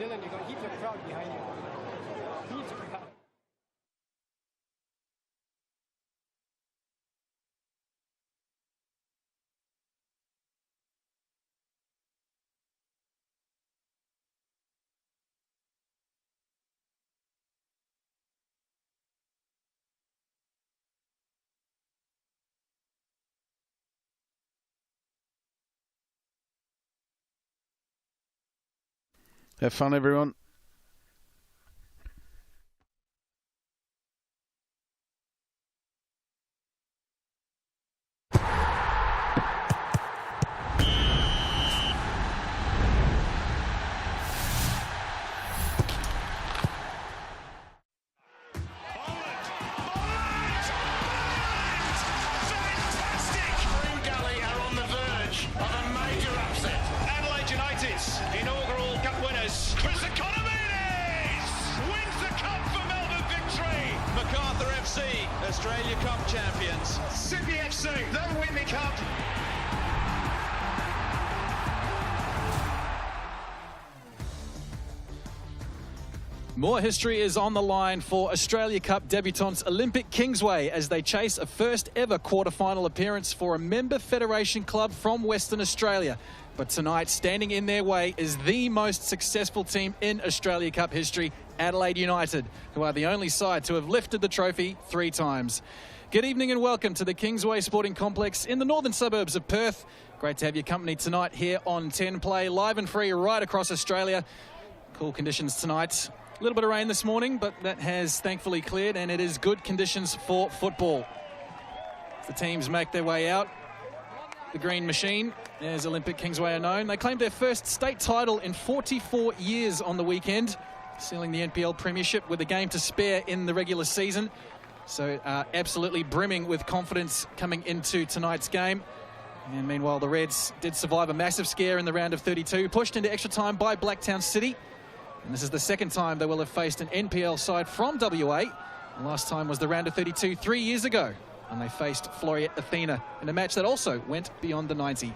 and then you're going to keep the crowd behind you. Keep the crowd. Have fun, everyone. Australia Cup champions. Sydney FC, they win the cup. More history is on the line for Australia Cup debutants Olympic Kingsway as they chase a first ever quarter-final appearance for a member federation club from Western Australia. But tonight, standing in their way is the most successful team in Australia Cup history, Adelaide United, who are the only side to have lifted the trophy 3 times. Good evening and welcome to the Kingsway Sporting Complex in the northern suburbs of Perth. Great to have your company tonight here on 10 Play, live and free right across Australia. Cool conditions tonight. A little bit of rain this morning, but that has thankfully cleared, and it is good conditions for football. As the teams make their way out, the Green Machine, as Olympic Kingsway are known, they claimed their first state title in 44 years on the weekend, sealing the NPL Premiership with a game to spare in the regular season. So absolutely brimming with confidence coming into tonight's game. And meanwhile, the Reds did survive a massive scare in the round of 32, pushed into extra time by Blacktown City. And this is the second time they will have faced an NPL side from WA. The last time was the round of 32 3 years ago, and they faced Floriette Athena in a match that also went beyond the 90.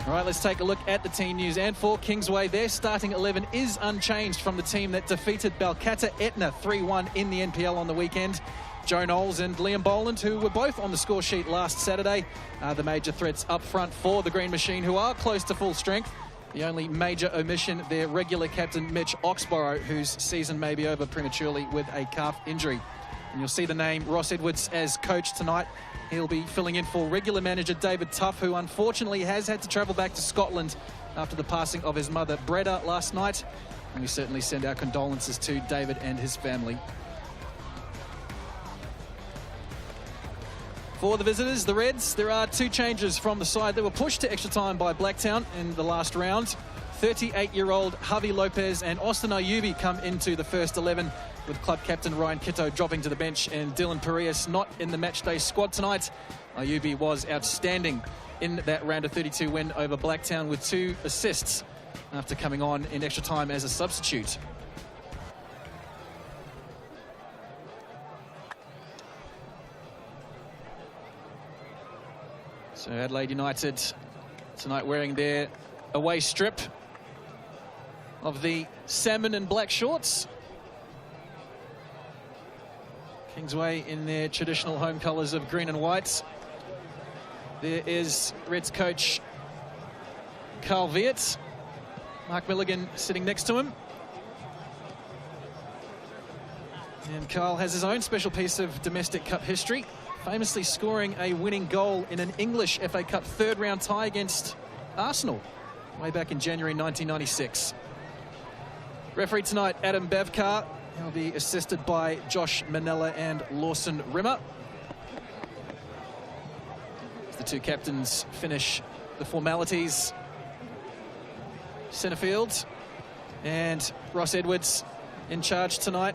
All right, let's take a look at the team news. And for Kingsway, their starting 11 is unchanged from the team that defeated Balcatta Etna 3-1 in the NPL on the weekend. Joe Knowles and Liam Boland, who were both on the score sheet last Saturday, are the major threats up front for the Green Machine, who are close to full strength. The only major omission, their regular captain, Mitch Oxborough, whose season may be over prematurely with a calf injury. And you'll see the name Ross Edwards as coach tonight. He'll be filling in for regular manager David Tuff, who unfortunately has had to travel back to Scotland after the passing of his mother, Breda, last night. And we certainly send our condolences to David and his family. For the visitors, the Reds, there are 2 changes from the side that were pushed to extra time by Blacktown in the last round. 38-year-old Javi Lopez and Austin Ayubi come into the first 11, with club captain Ryan Kitto dropping to the bench and Dylan Parias not in the matchday squad tonight. Ayubi was outstanding in that round of 32 win over Blacktown with 2 assists after coming on in extra time as a substitute. So Adelaide United tonight wearing their away strip of the salmon and black shorts. Kingsway in their traditional home colours of green and white. There is Reds coach Carl Viet. Mark Milligan sitting next to him. And Carl has his own special piece of domestic cup history, famously scoring a winning goal in an English FA Cup third-round tie against Arsenal way back in January 1996. Referee tonight, Adam Bavkar. He'll be assisted by Josh Manella and Lawson Rimmer. As the 2 captains finish the formalities. Centre field. And Ross Edwards in charge tonight.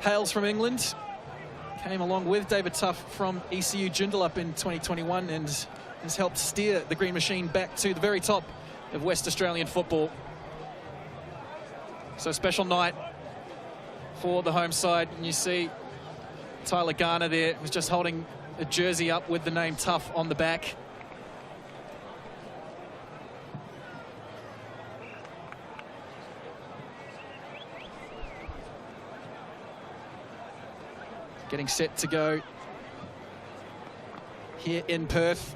Hails from England. Came along with David Tuff from ECU Joondalup in 2021 and has helped steer the Green Machine back to the very top of West Australian football. So a special night for the home side. And you see Tyler Garner there, who's just holding a jersey up with the name Tuff on the back. getting set to go here in Perth,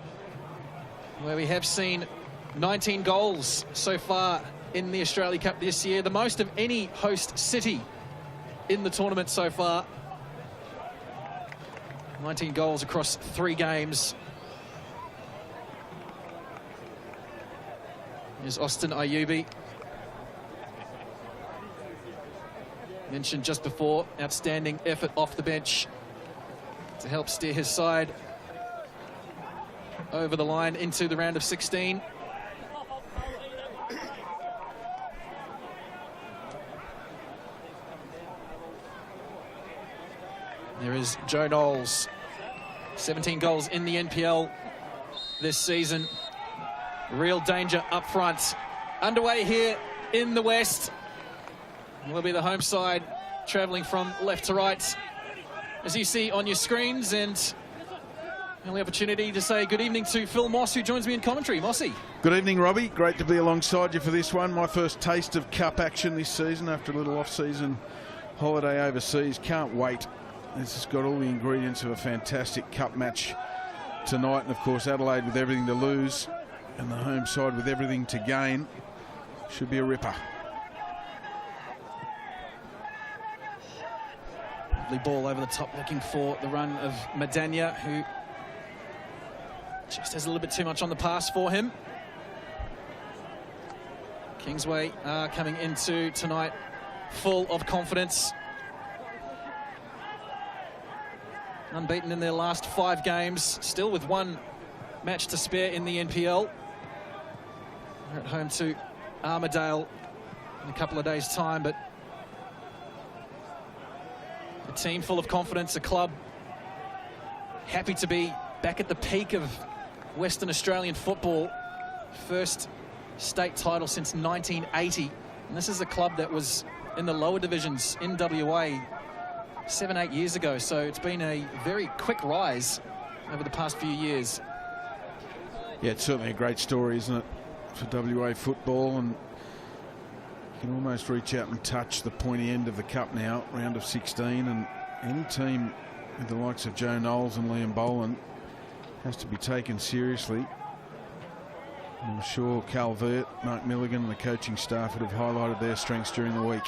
where we have seen 19 goals so far in the Australia Cup this year, the most of any host city in the tournament so far. 19 goals across 3 games. Here's Austin Ayubi. Mentioned just before, outstanding effort off the bench to help steer his side over the line into the round of 16. There is Joe Knowles, 17 goals in the NPL this season. Real danger up front. Underway here in the West. Will be the home side travelling from left to right, as you see on your screens. And the only opportunity to say good evening to Phil Moss, who joins me in commentary. Mossy. Good evening, Robbie. Great to be alongside you for this one. My first taste of cup action this season after a little off-season holiday overseas. Can't wait. This has got all the ingredients of a fantastic cup match tonight. And, of course, Adelaide with everything to lose and the home side with everything to gain. Should be a ripper. Lovely ball over the top, looking for the run of Madania, who just has a little bit too much on the pass for him. Kingsway are coming into tonight full of confidence. Unbeaten in their last 5 games, still with 1 match to spare in the NPL. They're at home to Armidale in a couple of days' time, but a team full of confidence, a club happy to be back at the peak of Western Australian football. First state title since 1980, and this is a club that was in the lower divisions in WA 7-8 years ago, so it's been a very quick rise over the past few years. Yeah, it's certainly a great story, isn't it, for WA football, and you can almost reach out and touch the pointy end of the cup now, round of 16, and any team with the likes of Joe Knowles and Liam Boland has to be taken seriously. And I'm sure Cal Vert, Mark Milligan and the coaching staff would have highlighted their strengths during the week.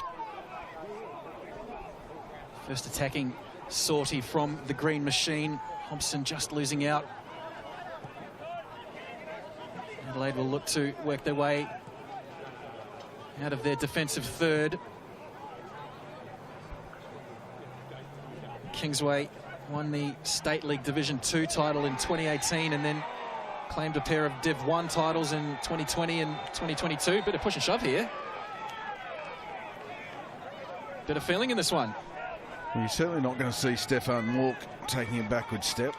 First attacking sortie from the green machine. Hobson just losing out. Adelaide will look to work their way out of their defensive third. Kingsway won the State League Division 2 title in 2018 and then claimed a pair of Div 1 titles in 2020 and 2022. Bit of push and shove here. Bit of feeling in this one. Well, you're certainly not going to see Stefan Walk taking a backward step.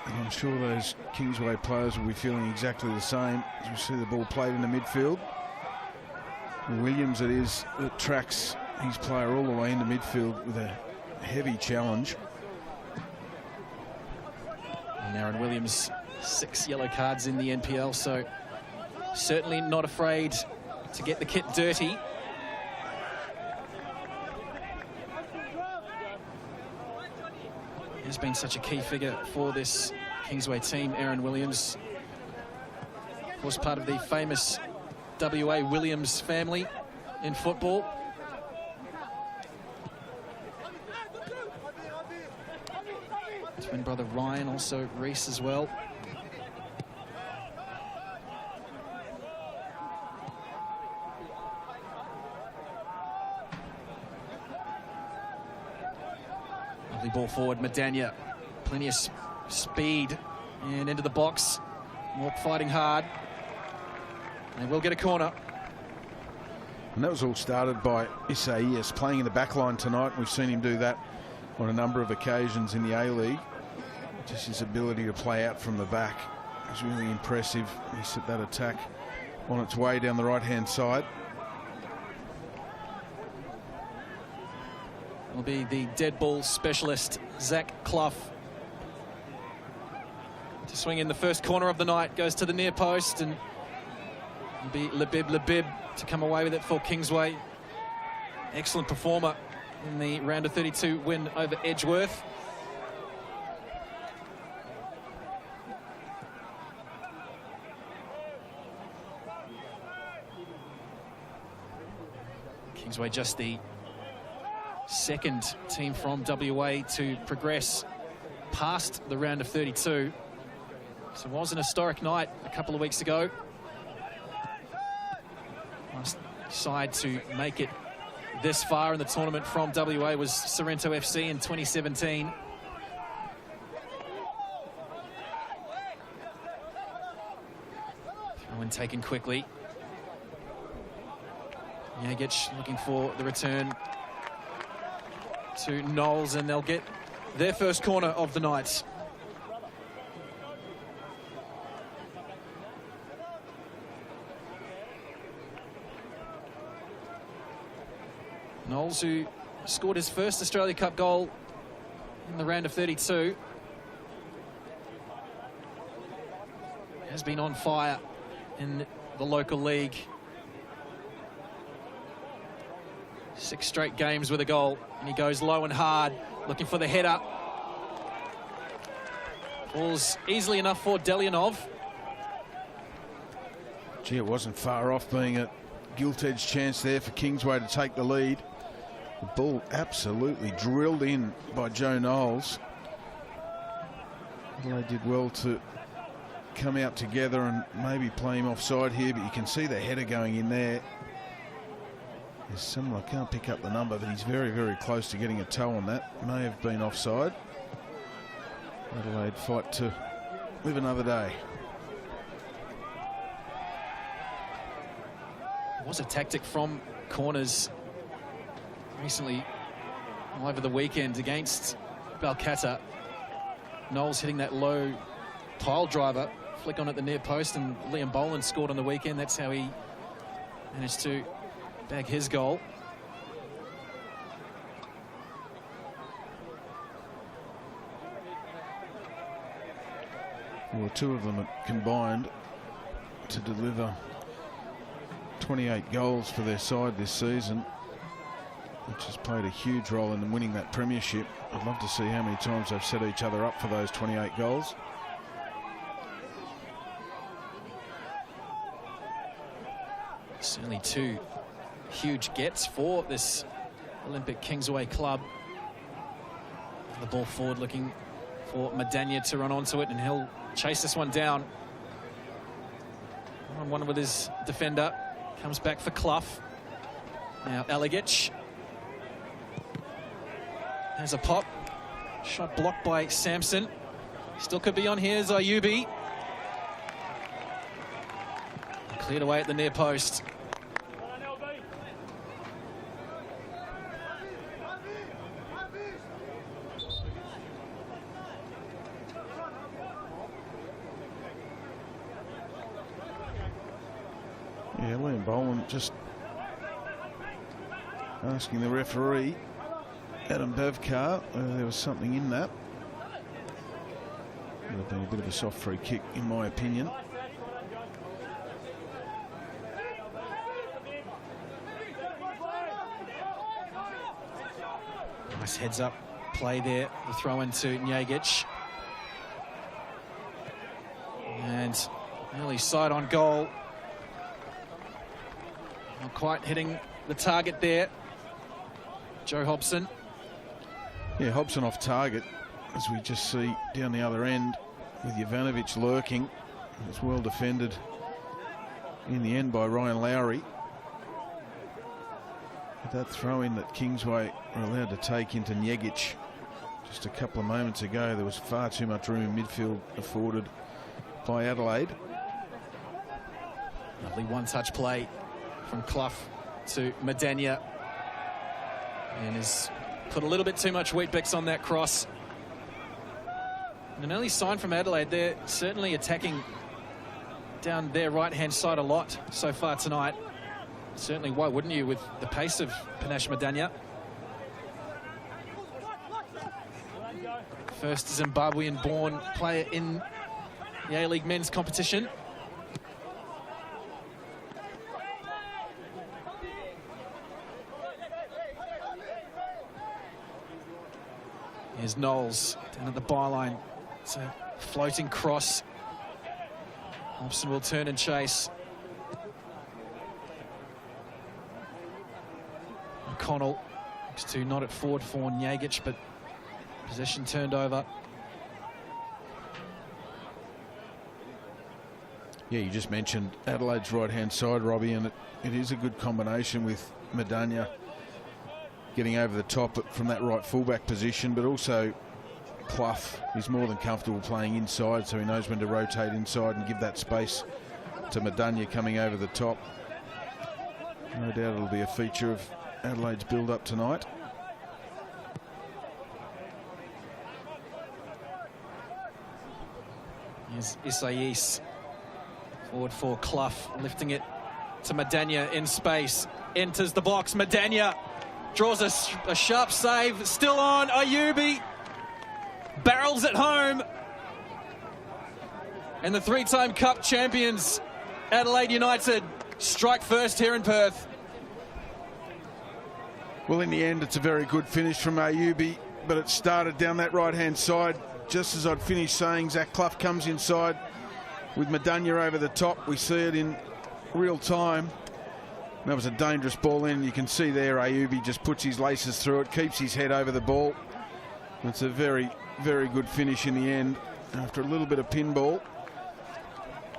And I'm sure those Kingsway players will be feeling exactly the same as we see the ball played in the midfield. Williams, it is, that tracks his player all the way into midfield with a heavy challenge. And Aaron Williams, 6 yellow cards in the NPL, so certainly not afraid to get the kit dirty. He's been such a key figure for this Kingsway team, Aaron Williams. Of course, part of the famous WA Williams family in football. Twin brother Ryan, also Reese as well. Lovely ball forward, Madania. Plenty of speed and into the box. Walk fighting hard. And we'll get a corner. And that was all started by Isaias playing in the back line tonight. We've seen him do that on a number of occasions in the A-League. Just his ability to play out from the back is really impressive. He set that attack on its way down the right-hand side. Will be the dead ball specialist, Zach Clough. To swing in the first corner of the night, goes to the near post, and it'll be Labib to come away with it for Kingsway. Excellent performer in the round of 32 win over Edgeworth. Kingsway just the second team from WA to progress past the round of 32. So it was an historic night a couple of weeks ago. Last side to make it this far in the tournament from WA was Sorrento FC in 2017. Throw-in taken quickly. Jagic looking for the return to Knowles, and they'll get their first corner of the night. Knowles, who scored his first Australia Cup goal in the round of 32, has been on fire in the local league. 6 straight games with a goal, and he goes low and hard, looking for the header. Falls easily enough for Delianov. Gee, it wasn't far off being a gilt-edged chance there for Kingsway to take the lead. The ball absolutely drilled in by Joe Knowles. They did well to come out together and maybe play him offside here, but you can see the header going in there. There's someone, I can't pick up the number, but he's very, very close to getting a toe on that. May have been offside. Adelaide fight to live another day. It was a tactic from corners recently, over the weekend against Balcatta. Knowles hitting that low pile driver, flick on at the near post, and Liam Boland scored on the weekend. That's how he managed to bag his goal. Well, 2 of them combined to deliver 28 goals for their side this season, which has played a huge role in them winning that premiership. I'd love to see how many times they've set each other up for those 28 goals. Certainly 2 huge gets for this Olympic Kingsway club. The ball forward, looking for Madania to run onto it, and he'll chase this one down. One with his defender. Comes back for Clough. Now Alagic has a pop. Shot blocked by Sampson. Still could be on here as Ayubi. Cleared away at the near post. Yeah, Liam Boland just asking the referee, Adam Bavkar, whether there was something in that. Would have been a bit of a soft free kick, in my opinion. Nice heads up play there. The throw into Jagic. And nearly side on goal. Not quite hitting the target there. Joe Hobson. Yeah, Hobson off target, as we just see down the other end, with Jovanovic lurking. It's well defended in the end by Ryan Lowry. But that throw-in that Kingsway were allowed to take into Njegic just a couple of moments ago, there was far too much room in midfield afforded by Adelaide. Lovely one-touch play from Clough to Madania, and has put a little bit too much Weet-Bix on that cross. And an early sign from Adelaide. They're certainly attacking down their right-hand side a lot so far tonight. Certainly, why wouldn't you, with the pace of Panache Madania? First Zimbabwean-born player in the A-League men's competition. Here's Knowles down at the byline. It's a floating cross. Hobson will turn and chase. O'Connell. Next to not at forward for Njagic, but possession turned over. Yeah, you just mentioned Adelaide's right-hand side, Robbie, and it is a good combination with Medania getting over the top from that right fullback position, but also Clough is more than comfortable playing inside, so he knows when to rotate inside and give that space to Medania coming over the top. No doubt it'll be a feature of Adelaide's build-up tonight. Here's Isaias. Forward for Clough, lifting it to Medania in space. Enters the box. Medania draws a sharp save. Still on. Ayubi barrels it home. And the three-time Cup champions, Adelaide United, strike first here in Perth. Well, in the end, it's a very good finish from Ayubi, but it started down that right-hand side. Just as I'd finished saying, Zach Clough comes inside with Medania over the top. We see it in real time. That was a dangerous ball in. You can see there Ayubi just puts his laces through it, keeps his head over the ball. It's a very, very good finish in the end after a little bit of pinball.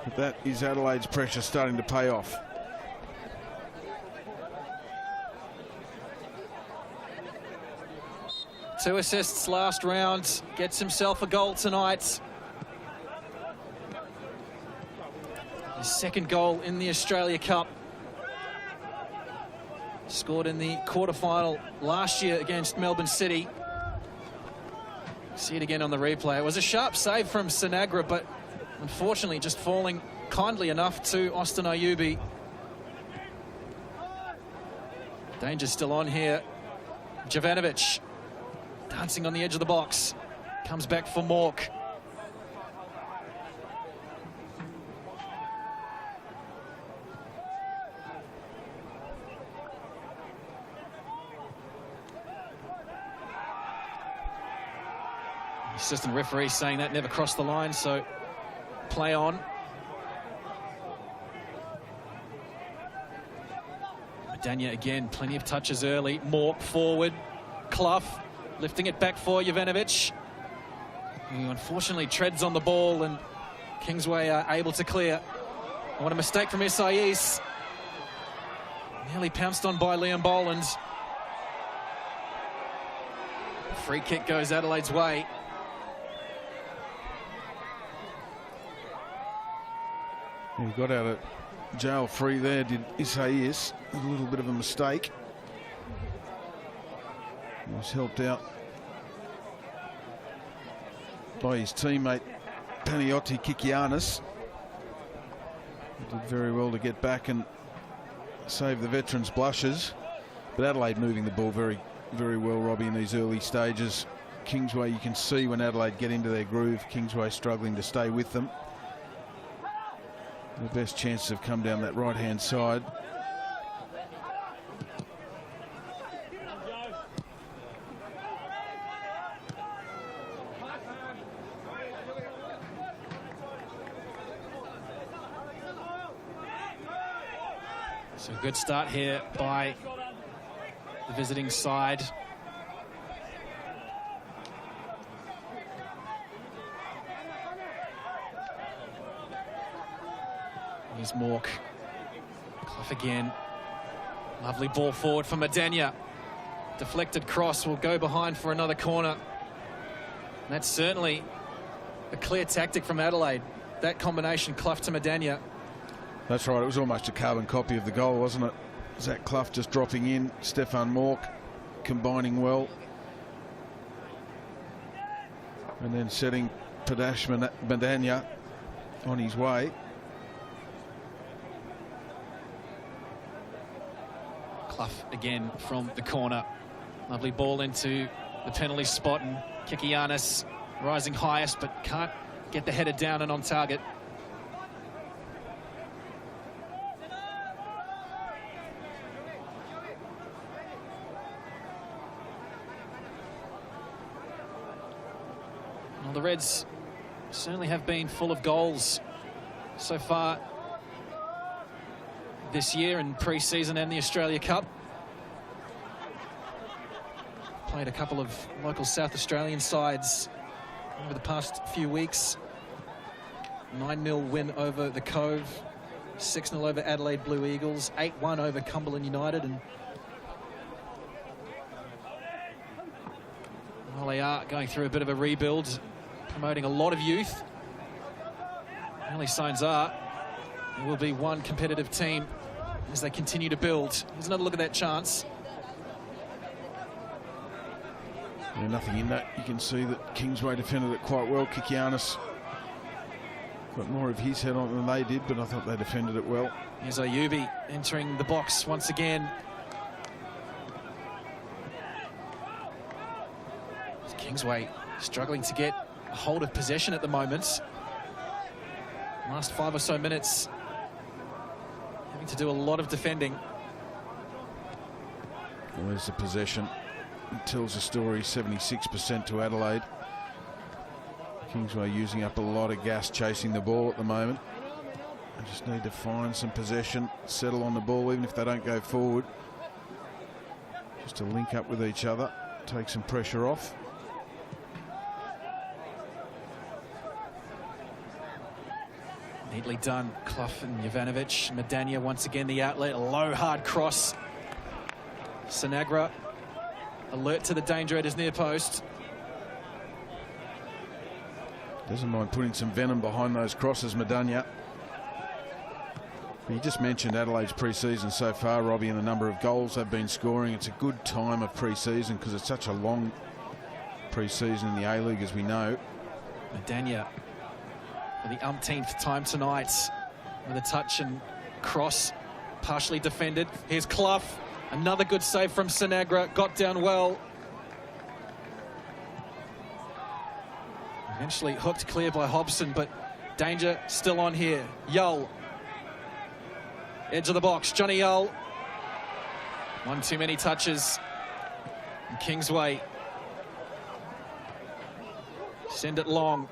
But that is Adelaide's pressure starting to pay off. Two assists last round. Gets himself a goal tonight. His second goal in the Australia Cup. Scored in the quarterfinal last year against Melbourne City. See it again on the replay. It was a sharp save from Sinagra, but unfortunately just falling kindly enough to Austin Ayubi. Danger still on here. Jovanovic dancing on the edge of the box. Comes back for Mork. Assistant referee saying that never crossed the line, so play on. Medania again, plenty of touches early. Mork forward. Clough lifting it back for Jovanovic, who unfortunately treads on the ball, and Kingsway are able to clear. What a mistake from Isaias. Nearly pounced on by Liam Boland. Free kick goes Adelaide's way. He got out of jail free there, did Isaias. A little bit of a mistake. He was helped out by his teammate Panayoti Kikianis. He did very well to get back and save the veterans' blushes. But Adelaide moving the ball very, very well, Robbie, in these early stages. Kingsway, you can see when Adelaide get into their groove, Kingsway struggling to stay with them. The best chances have come down that right-hand side. So good start here by the visiting side. Here's Mork. Clough again. Lovely ball forward for Medania. Deflected cross will go behind for another corner. And that's certainly a clear tactic from Adelaide. That combination, Clough to Medania. That's right, it was almost a carbon copy of the goal, wasn't it? Zach Clough just dropping in, Stefan Mork combining well. And then setting Padash Medania on his way. Clough again from the corner. Lovely ball into the penalty spot, and Kikianis rising highest but can't get the header down and on target. Well, the Reds certainly have been full of goals so far this year in pre-season and the Australia Cup. played a couple of local South Australian sides over the past few weeks. 9-0 win over the Cove, 6-0 over Adelaide Blue Eagles, 8-1 over Cumberland United, and well, they are going through a bit of a rebuild, promoting a lot of youth. Early signs are there will be one competitive team as they continue to build. Here's another look at that chance. Yeah, nothing in that. You can see that Kingsway defended it quite well. Kikianis got more of his head on than they did, but I thought they defended it well. Here's Ayubi entering the box once again. Kingsway struggling to get a hold of possession at the moment. Last 5 or so minutes, having to do a lot of defending. Well, there's the possession. It tells a story, 76% to Adelaide. Kingsway using up a lot of gas chasing the ball at the moment. They just need to find some possession, settle on the ball, even if they don't go forward. Just to link up with each other, take some pressure off. Neatly done, Clough and Jovanovic. Medania once again the outlet, a low hard cross. Sinagra alert to the danger at his near post. Doesn't mind putting some venom behind those crosses, Medania. You just mentioned Adelaide's pre-season so far, Robbie, and the number of goals they've been scoring. It's a good time of pre-season because it's such a long pre-season in the A-League, as we know. Medania for the umpteenth time tonight with a touch and cross, partially defended. Here's Clough, another good save from Sinagra, got down well. Eventually hooked clear by Hobson, but danger still on here. Yull, edge of the box, Johnny Yull. One too many touches. And Kingsway send it long.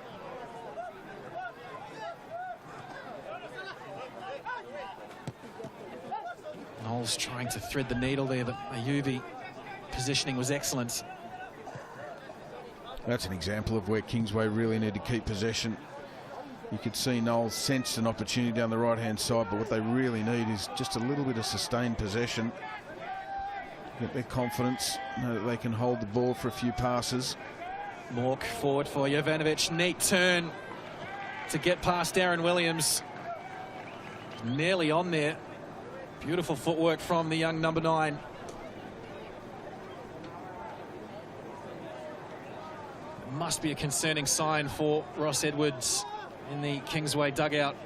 Knowles trying to thread the needle there, but Ayubi positioning was excellent. That's an example of where Kingsway really need to keep possession. You could see Knowles sensed an opportunity down the right-hand side, but what they really need is just a little bit of sustained possession. Get their confidence, know that they can hold the ball for a few passes. Mork forward for Jovanovic, neat turn to get past Aaron Williams. Nearly on there. Beautiful footwork from the young number 9. It must be a concerning sign for Ross Edwards in the Kingsway dugout.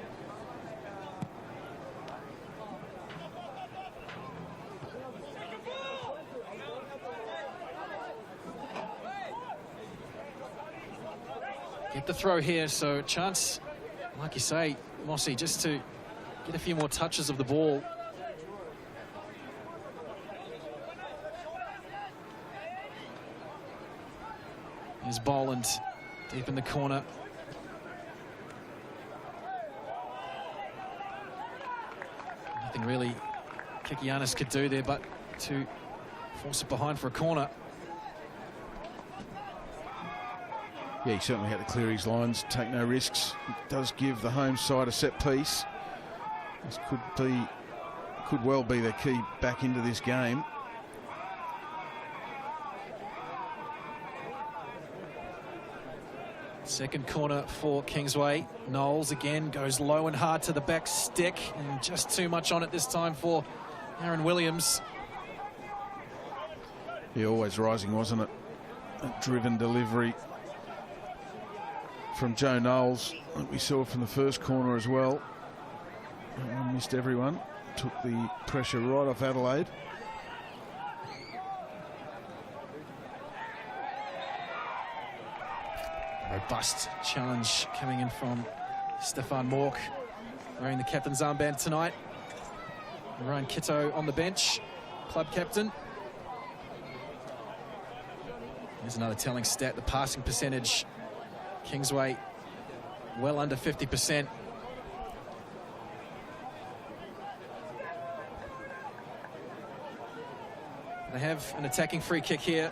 Get the throw here, so a chance, like you say, Mossy, just to get a few more touches of the ball. Here's Boland deep in the corner. Nothing really Kikianis could do there but to force it behind for a corner. Yeah, he certainly had to clear his lines, take no risks. It does give the home side a set piece. This could well be the key back into this game. Second corner for Kingsway. Knowles again goes low and hard to the back stick, and just too much on it this time for Aaron Williams. Yeah, always rising, wasn't it? A driven delivery from Joe Knowles, like we saw from the first corner as well. Missed everyone, took the pressure right off Adelaide. Robust challenge coming in from Stefan Mork, wearing the captain's armband tonight. Ryan Kitto on the bench, club captain. Here's another telling stat, the passing percentage. Kingsway well under 50%. They have an attacking free kick here.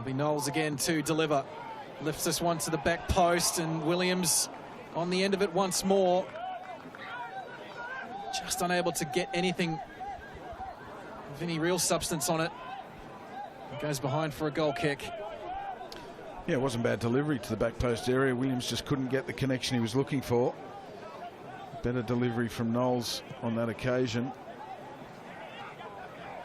It'll be Knowles again to deliver. Lifts this one to the back post, and Williams on the end of it once more. Just unable to get anything of any real substance on it. It goes behind for a goal kick. Yeah, it wasn't bad delivery to the back post area. Williams just couldn't get the connection he was looking for. Better delivery from Knowles on that occasion.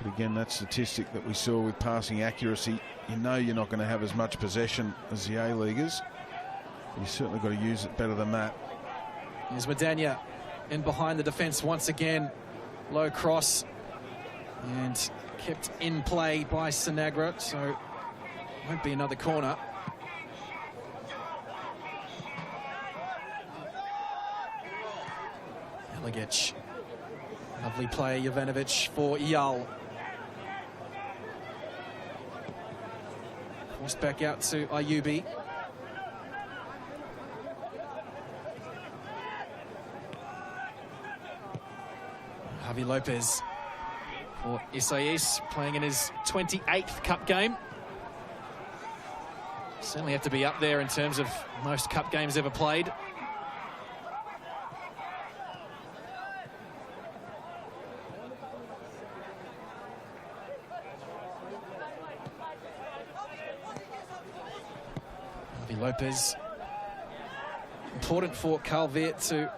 But again, that statistic that we saw with passing accuracy, you know you're not going to have as much possession as the A-Leaguers. You certainly got to use it better than that. Here's Madania in behind the defence once again. Low cross and kept in play by Sinagra, so won't be another corner. Eligic. Lovely play, Jovanovic for Yal. Forced back out to Ayubi. Javi Lopez for Isaias, playing in his 28th cup game. Certainly have to be up there in terms of most cup games ever played. Lopez. Important for Calvert to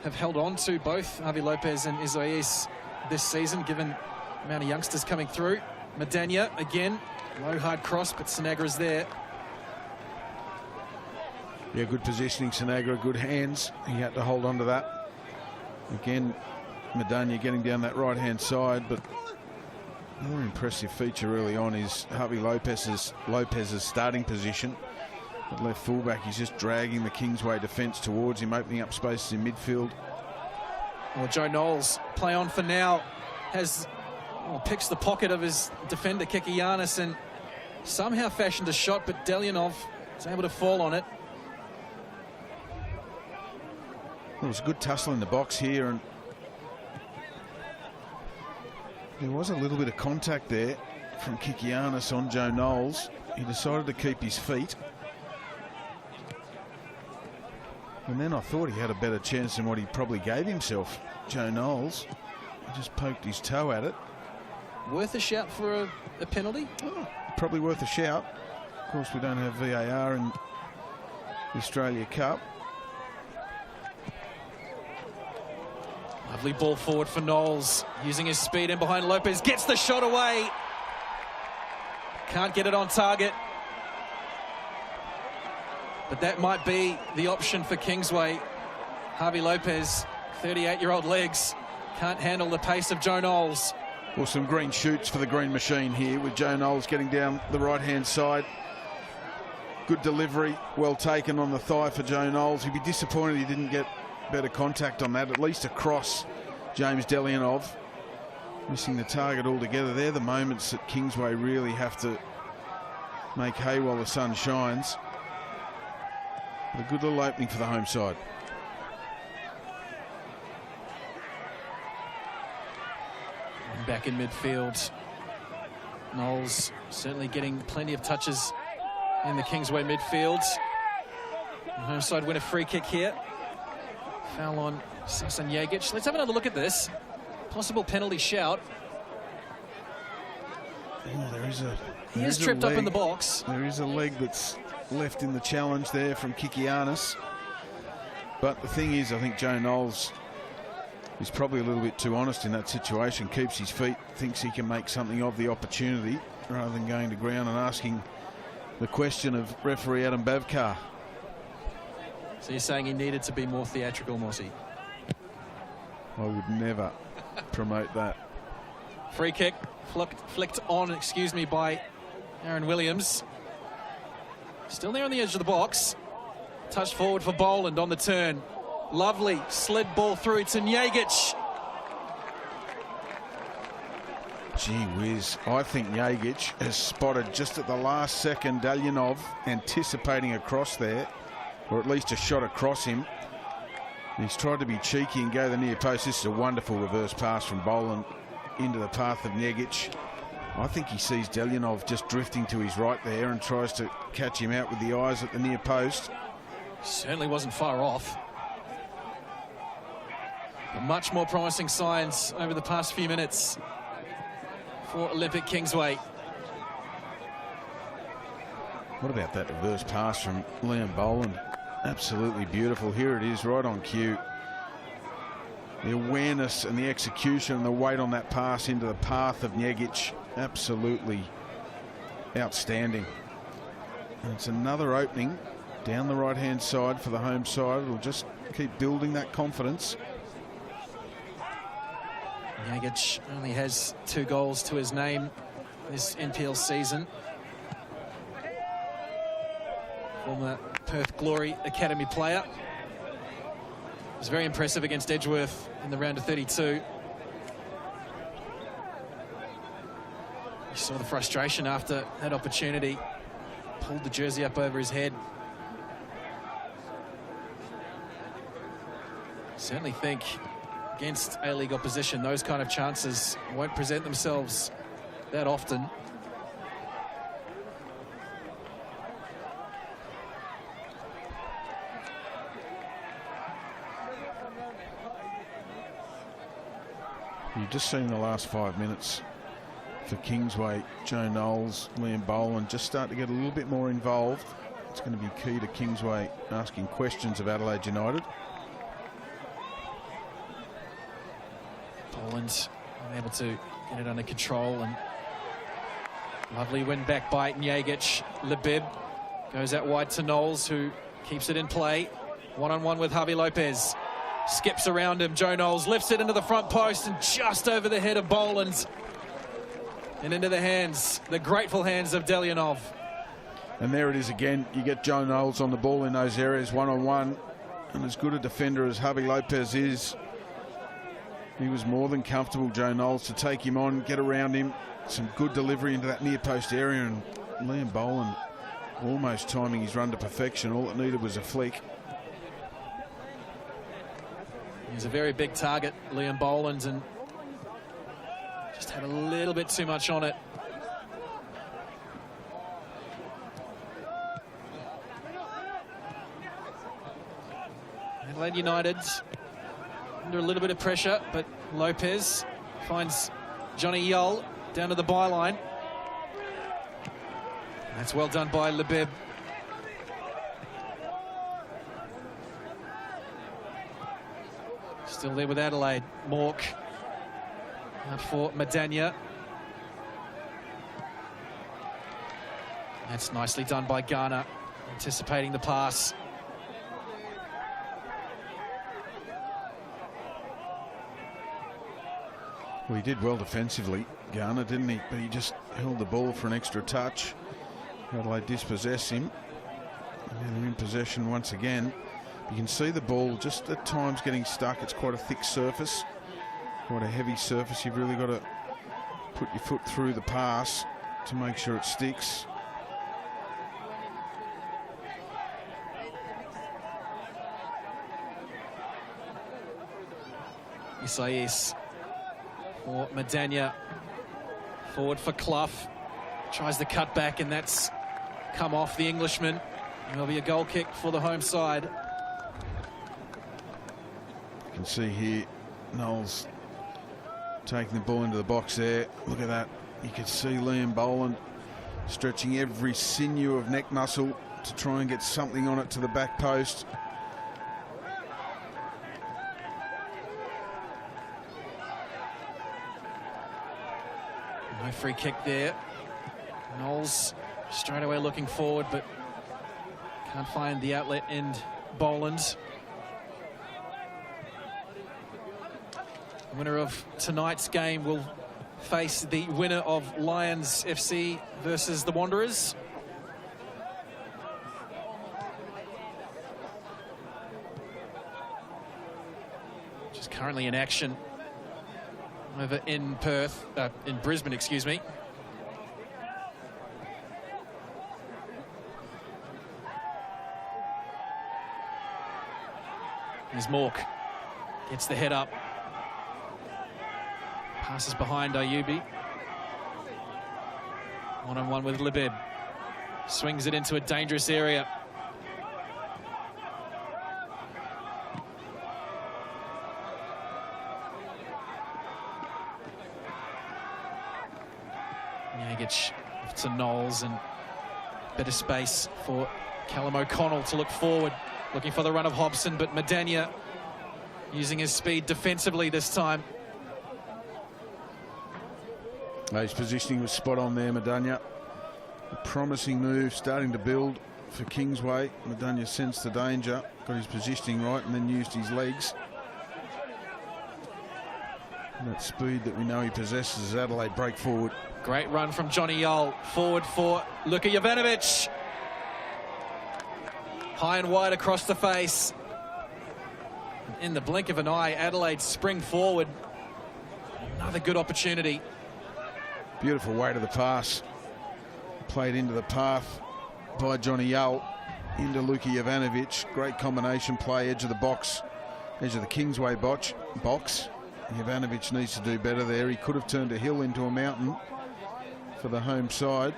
have held on to both Javi Lopez and Isaias this season, given the amount of youngsters coming through. Madania again, low hard cross, but Sinagra's there. Yeah, good positioning, Sinagra, good hands. He had to hold on to that. Again, Madania getting down that right-hand side, but another impressive feature early on is Javi Lopez's starting position. At left fullback, he's just dragging the Kingsway defence towards him, opening up spaces in midfield. Well, Joe Knowles, play on for now, picks the pocket of his defender, Kikianis, and somehow fashioned a shot, but Delyanov is able to fall on it. There was a good tussle in the box here, and there was a little bit of contact there from Kikianis on Joe Knowles. He decided to keep his feet. And then I thought he had a better chance than what he probably gave himself, Joe Knowles. He just poked his toe at it. Worth a shout for a penalty? Oh, probably worth a shout. Of course, we don't have VAR in the Australia Cup. Lovely ball forward for Knowles, using his speed in behind Lopez, gets the shot away. Can't get it on target. But that might be the option for Kingsway. Javi Lopez, 38-year-old legs, can't handle the pace of Joe Knowles. Well, some green shoots for the green machine here, with Joe Knowles getting down the right-hand side. Good delivery, well taken on the thigh for Joe Knowles. He'd be disappointed he didn't get better contact on that, at least across James Delyanov. Missing the target altogether. They're the moments that Kingsway really have to make hay while the sun shines. But a good little opening for the home side. Back in midfield. Knowles certainly getting plenty of touches in the Kingsway midfield. The home side win a free kick here. Foul on Sasan Jagic. Let's have another look at this. Possible penalty shout. Oh, he is tripped up in the box. There is a leg that's left in the challenge there from Kikianis. But the thing is, I think Joe Knowles is probably a little bit too honest in that situation. Keeps his feet, thinks he can make something of the opportunity, rather than going to ground and asking the question of referee Adam Bavkar. So you're saying he needed to be more theatrical, Mossy? I would never promote that. Free kick flicked on, by Aaron Williams. Still there on the edge of the box. Touched forward for Boland on the turn. Lovely slid ball through to Jagic. Gee whiz, I think Jagic has spotted just at the last second Delyanov anticipating a cross there, or at least a shot across him. He's tried to be cheeky and go the near post. This is a wonderful reverse pass from Boland into the path of Jagic. I think he sees Delyanov just drifting to his right there and tries to catch him out with the eyes at the near post. Certainly wasn't far off. But much more promising signs over the past few minutes for Olympic Kingsway. What about that reverse pass from Liam Boland? Absolutely beautiful. Here it is, right on cue. The awareness and the execution and the weight on that pass into the path of Njegic, absolutely outstanding. And it's another opening down the right-hand side for the home side. It'll just keep building that confidence. Njegic only has 2 goals to his name this NPL season. Former Perth Glory Academy player. Was very impressive against Edgeworth in the round of 32. You saw the frustration after that opportunity. Pulled the jersey up over his head. Certainly think against A-League opposition, those kind of chances won't present themselves that often. You've just seen the last 5 minutes for Kingsway. Joe Knowles, Liam Boland just start to get a little bit more involved. It's going to be key to Kingsway asking questions of Adelaide United. Boland able to get it under control, and lovely win back by Njegic. Lebib goes out wide to Knowles, who keeps it in play. One-on-one with Javi Lopez. Skips around him. Joe Knowles lifts it into the front post and just over the head of Boland. And into the hands, the grateful hands of Delyanov. And there it is again. You get Joe Knowles on the ball in those areas, one-on-one. And as good a defender as Javi Lopez is, he was more than comfortable, Joe Knowles, to take him on, get around him. Some good delivery into that near post area, and Liam Boland almost timing his run to perfection. All it needed was a flick. He's a very big target, Liam Boland, and just had a little bit too much on it. Adelaide United under a little bit of pressure, but Lopez finds Johnny Yull down to the byline. That's well done by Lebib. Still there with Adelaide. Mork out for Madania. That's nicely done by Garner, anticipating the pass. Well, he did well defensively, Garner, didn't he? But he just held the ball for an extra touch. Adelaide dispossess him. And they're in possession once again. You can see the ball just at times getting stuck. It's quite a thick surface, quite a heavy surface. You've really got to put your foot through the pass to make sure it sticks. Isaias for Madania. Forward for Clough. Tries the cut back, and that's come off the Englishman. And there'll be a goal kick for the home side. You can see here Knowles taking the ball into the box there. Look at that. You can see Liam Boland stretching every sinew of neck muscle to try and get something on it to the back post. No free kick there. Knowles straight away looking forward, but can't find the outlet in Boland. The winner of tonight's game will face the winner of Lions FC versus the Wanderers. Which is currently in action over in Perth, in Brisbane, excuse me. Here's Mork. Gets the head up. Passes behind Ayubi. One-on-one with Lebeb. Swings it into a dangerous area. Jagic off to Knowles, and better space for Callum O'Connell to look forward, looking for the run of Hobson, but Madania using his speed defensively this time. His positioning was spot on there, Madania. A promising move, starting to build for Kingsway. Madania sensed the danger, got his positioning right, and then used his legs. And that speed that we know he possesses as Adelaide break forward. Great run from Johnny Yull, forward for Luka Jovanovic. High and wide across the face. In the blink of an eye, Adelaide spring forward. Another good opportunity. Beautiful way to the pass. Played into the path by Johnny Yull into Luka Jovanovic. Great combination play, edge of the box, edge of the Kingsway box. Jovanovic needs to do better there. He could have turned a hill into a mountain for the home side.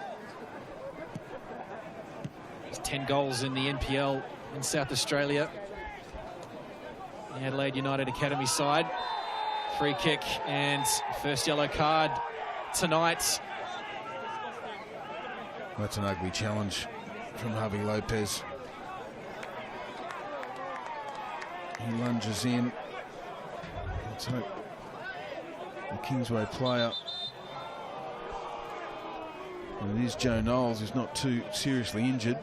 There's 10 goals in the NPL in South Australia. The Adelaide United Academy side. Free kick and first yellow card tonight. That's an ugly challenge from Javi Lopez. He lunges in. Let's hope the Kingsway player, and it is Joe Knowles, who's not too seriously injured,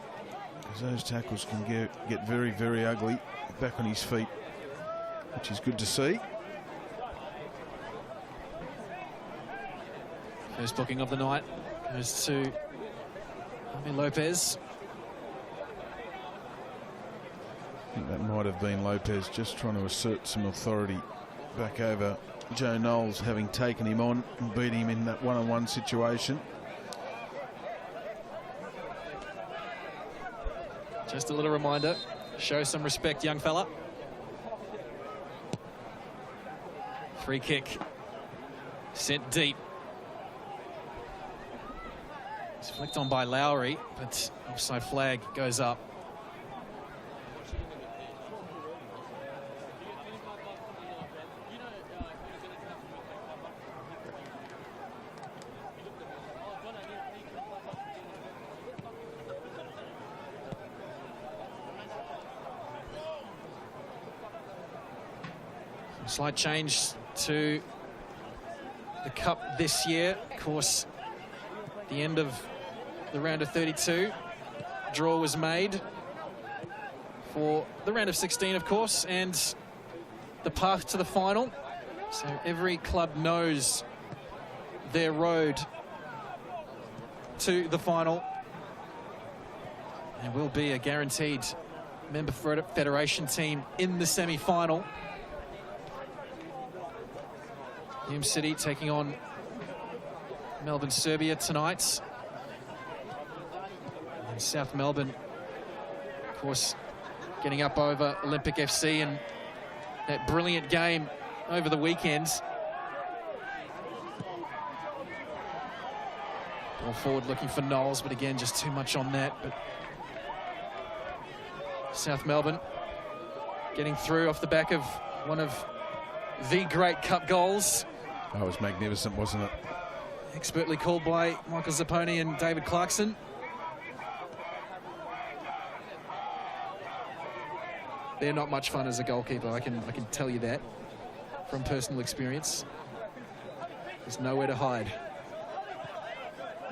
because those tackles can get very, very ugly. Back on his feet, which is good to see. First booking of the night goes to Javi Lopez. I think that might have been Lopez just trying to assert some authority back over Joe Knowles, having taken him on and beat him in that one-on-one situation. Just a little reminder, show some respect, young fella. Free kick sent deep. It's flicked on by Lowry, but offside flag goes up. Slight change to the Cup this year. Of course, the end of the round of 32. Draw was made for the round of 16, of course, and the path to the final. So every club knows their road to the final. There will be a guaranteed member federation team in the semi-final. Hume City taking on Melbourne Serbia tonight. And South Melbourne, of course, getting up over Olympic FC and that brilliant game over the weekend. Ball forward looking for Knowles, but again, just too much on that. But South Melbourne getting through off the back of one of the great Cup goals. That was magnificent, wasn't it? Expertly called by Michael Zapponi and David Clarkson. They're not much fun as a goalkeeper, I can tell you that from personal experience. There's nowhere to hide.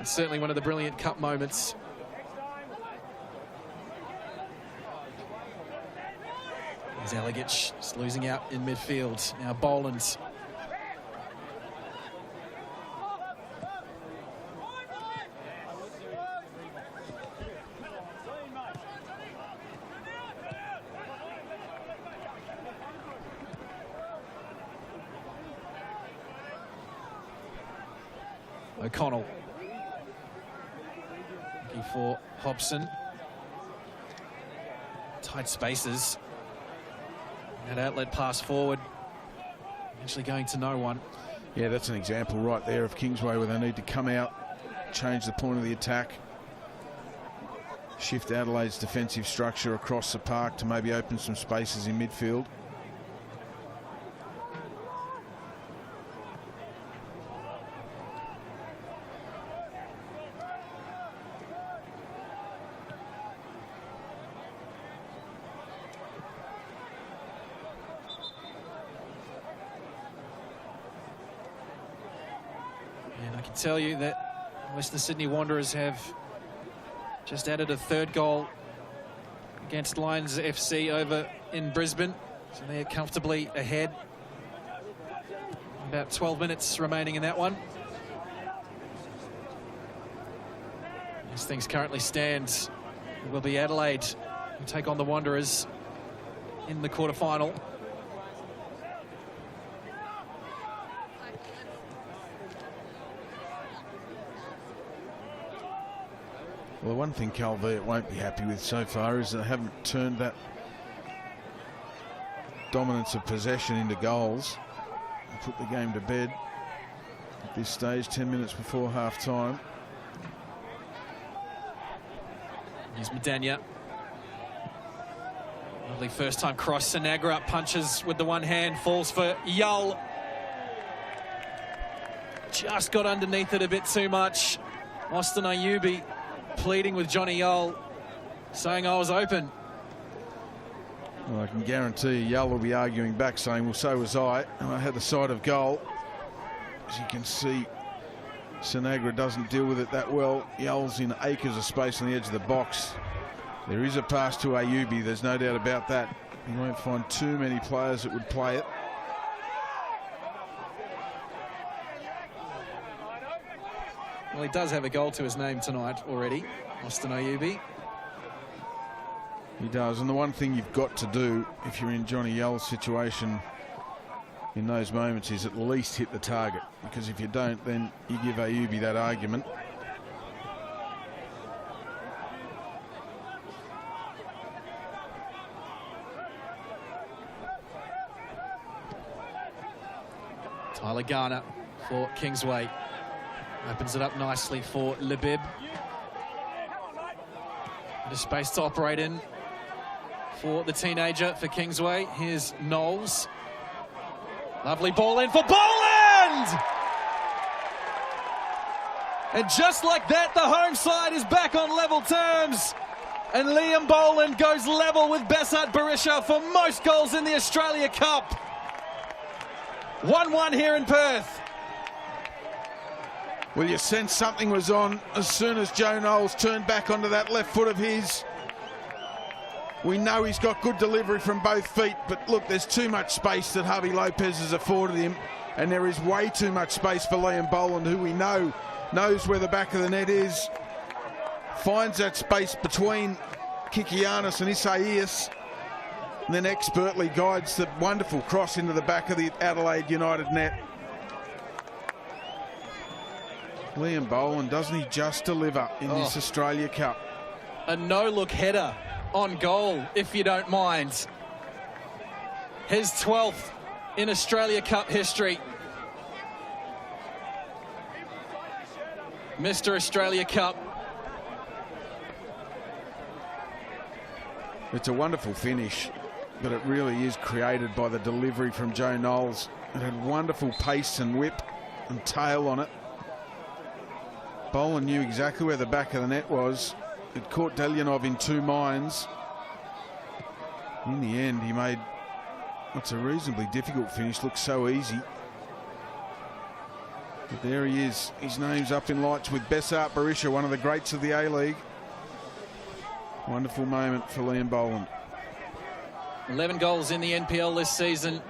It's certainly one of the brilliant Cup moments. There's Alagic just losing out in midfield. Now Boland. O'Connell looking for Hobson. Tight spaces. That outlet pass forward, eventually going to no one. Yeah, that's an example right there of Kingsway where they need to come out change the point of the attack, shift Adelaide's defensive structure across the park to maybe open some spaces in midfield. And I can tell you that Western Sydney Wanderers have just added a third goal against Lions FC over in Brisbane. So they're comfortably ahead. About 12 minutes remaining in that one. As things currently stand, it will be Adelaide who take on the Wanderers in the quarterfinal. Well, the one thing Calvert won't be happy with so far is they haven't turned that dominance of possession into goals and put the game to bed at this stage, 10 minutes before half-time. Here's Medania. Lovely first-time cross. Sinagra punches with the one hand, falls for Yull. Just got underneath it a bit too much. Austin Ayubi pleading with Johnny Yull, saying I was open. Well, I can guarantee you Yull will be arguing back, saying, well, so was I, and I had the side of goal. As you can see, Sinagra doesn't deal with it that well. Yull's in acres of space on the edge of the box. There is a pass to Ayubi, there's no doubt about that. You won't find too many players that would play it. Well, he does have a goal to his name tonight already, Austin Ayubi. He does, and the one thing you've got to do if you're in Johnny Yull's situation in those moments is at least hit the target, because if you don't, then you give Ayubi that argument. Tyler Garner for Kingsway. Opens it up nicely for Lebib. The space to operate in for the teenager for Kingsway. Here's Knowles. Lovely ball in for Boland! And just like that, the home side is back on level terms. And Liam Boland goes level with Besart Berisha for most goals in the Australia Cup. 1-1 here in Perth. Well, you sense something was on as soon as Joe Knowles turned back onto that left foot of his. We know he's got good delivery from both feet, but look, there's too much space that Javi Lopez has afforded him, and there is way too much space for Liam Boland, who we know knows where the back of the net is. Finds that space between Kikianis and Isaias, and then expertly guides the wonderful cross into the back of the Adelaide United net. Liam Boland, doesn't he just deliver in this Australia Cup? A no-look header on goal, if you don't mind. His 12th in Australia Cup history. Mr. Australia Cup. It's a wonderful finish, but it really is created by the delivery from Joe Knowles. It had wonderful pace and whip and tail on it. Boland knew exactly where the back of the net was. It caught Delyanov in two minds. In the end, he made what's a reasonably difficult finish look so easy. But there he is. His name's up in lights with Besart Berisha, one of the greats of the A-League. Wonderful moment for Liam Boland. 11 goals in the NPL this season.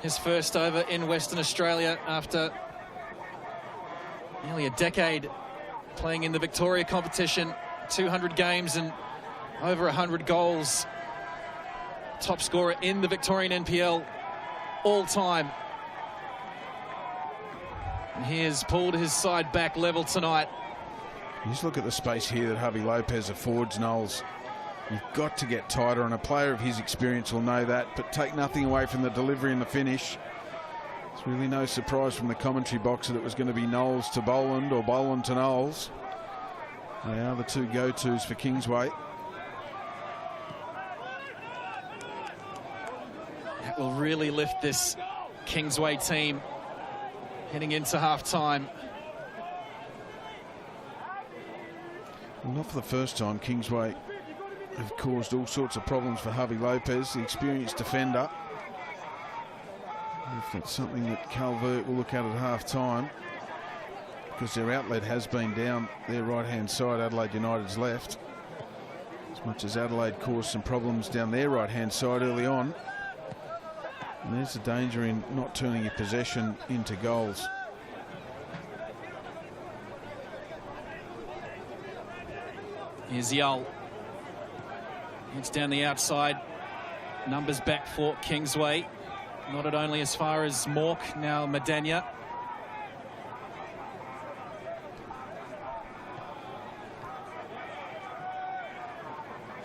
His first over in Western Australia after nearly a decade playing in the Victoria competition. 200 games and over 100 goals. Top scorer in the Victorian NPL all time. And he has pulled his side back level tonight. You just look at the space here that Javi Lopez affords Knowles. You've got to get tighter, and a player of his experience will know that, but take nothing away from the delivery and the finish. It's It's really no surprise from the commentary box that it was going to be Knowles to Boland or Boland to Knowles. They are the two go-tos for Kingsway. That will really lift this Kingsway team heading into half-time. Well, not for the first time, Kingsway have caused all sorts of problems for Javi Lopez, the experienced defender. If that's something that Calvert will look at half-time, because their outlet has been down their right-hand side, Adelaide United's left. As much as Adelaide caused some problems down their right-hand side early on. And there's the danger in not turning your possession into goals. Here's Yull. It's down the outside. Numbers back for Kingsway. Not only as far as Mork, now Madania.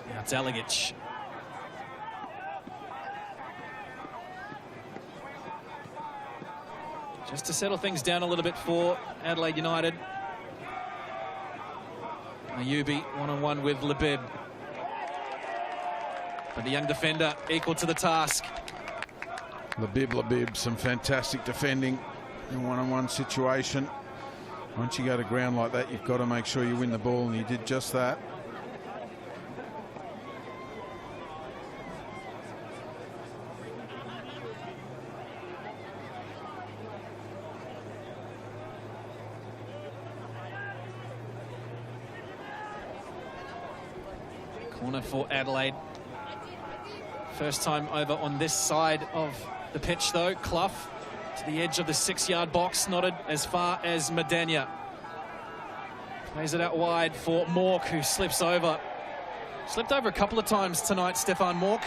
Now it's Alagic. Just to settle things down a little bit for Adelaide United. Ayubi one-on-one with Labib. But the young defender equal to the task. Labib, some fantastic defending in one-on-one situation. Once you go to ground like that, you've got to make sure you win the ball, and he did just that. Corner for Adelaide. First time over on this side of the pitch, though. Clough to the edge of the 6-yard box, not as far as Madania. Plays it out wide for Mork, who slips over. Slipped over a couple of times tonight, Stefan Mork.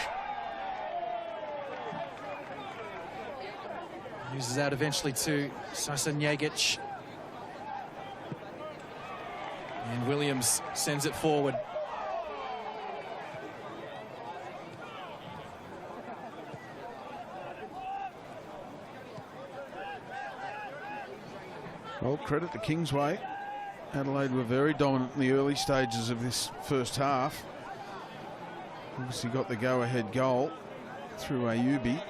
Uses out eventually to Sasanjagic. And Williams sends it forward. Well, credit to Kingsway. Adelaide were very dominant in the early stages of this first half. Obviously got the go-ahead goal through Ayubi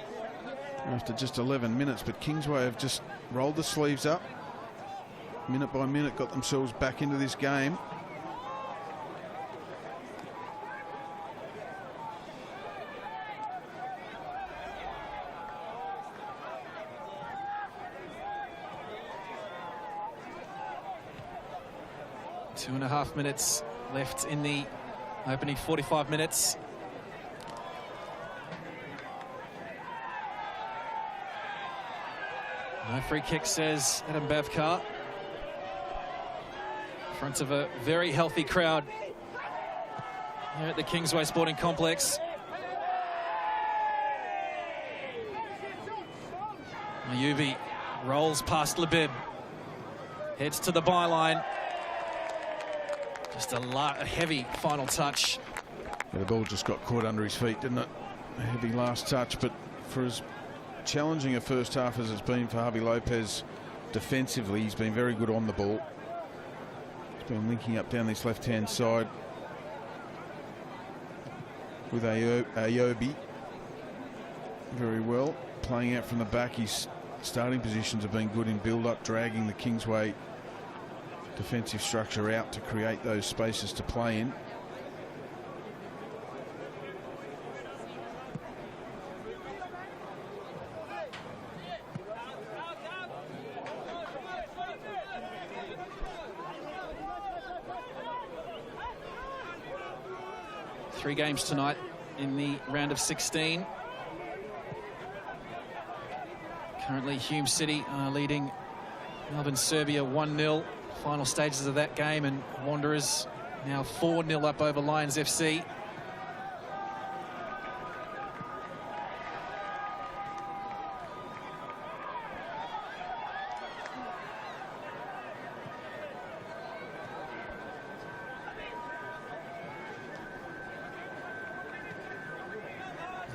after just 11 minutes, but Kingsway have just rolled the sleeves up. Minute by minute got themselves back into this game. Two and a half minutes left in the opening 45 minutes. No free kick, says Adam Bavkar. In front of a very healthy crowd here at the Kingsway Sporting Complex. Ayubi rolls past Labib. Heads to the byline. Just a heavy final touch. Yeah, the ball just got caught under his feet, didn't it? A heavy last touch, but for as challenging a first half as it's been for Javi Lopez defensively, he's been very good on the ball. He's been linking up down this left-hand side with Ayobi very well. Playing out from the back, his starting positions have been good in build-up, dragging the Kingsway defensive structure out to create those spaces to play in. Three games tonight in the round of 16. Currently Hume City are leading Melbourne Serbia 1-0. Final stages of that game, and Wanderers now 4-0 up over Lions FC.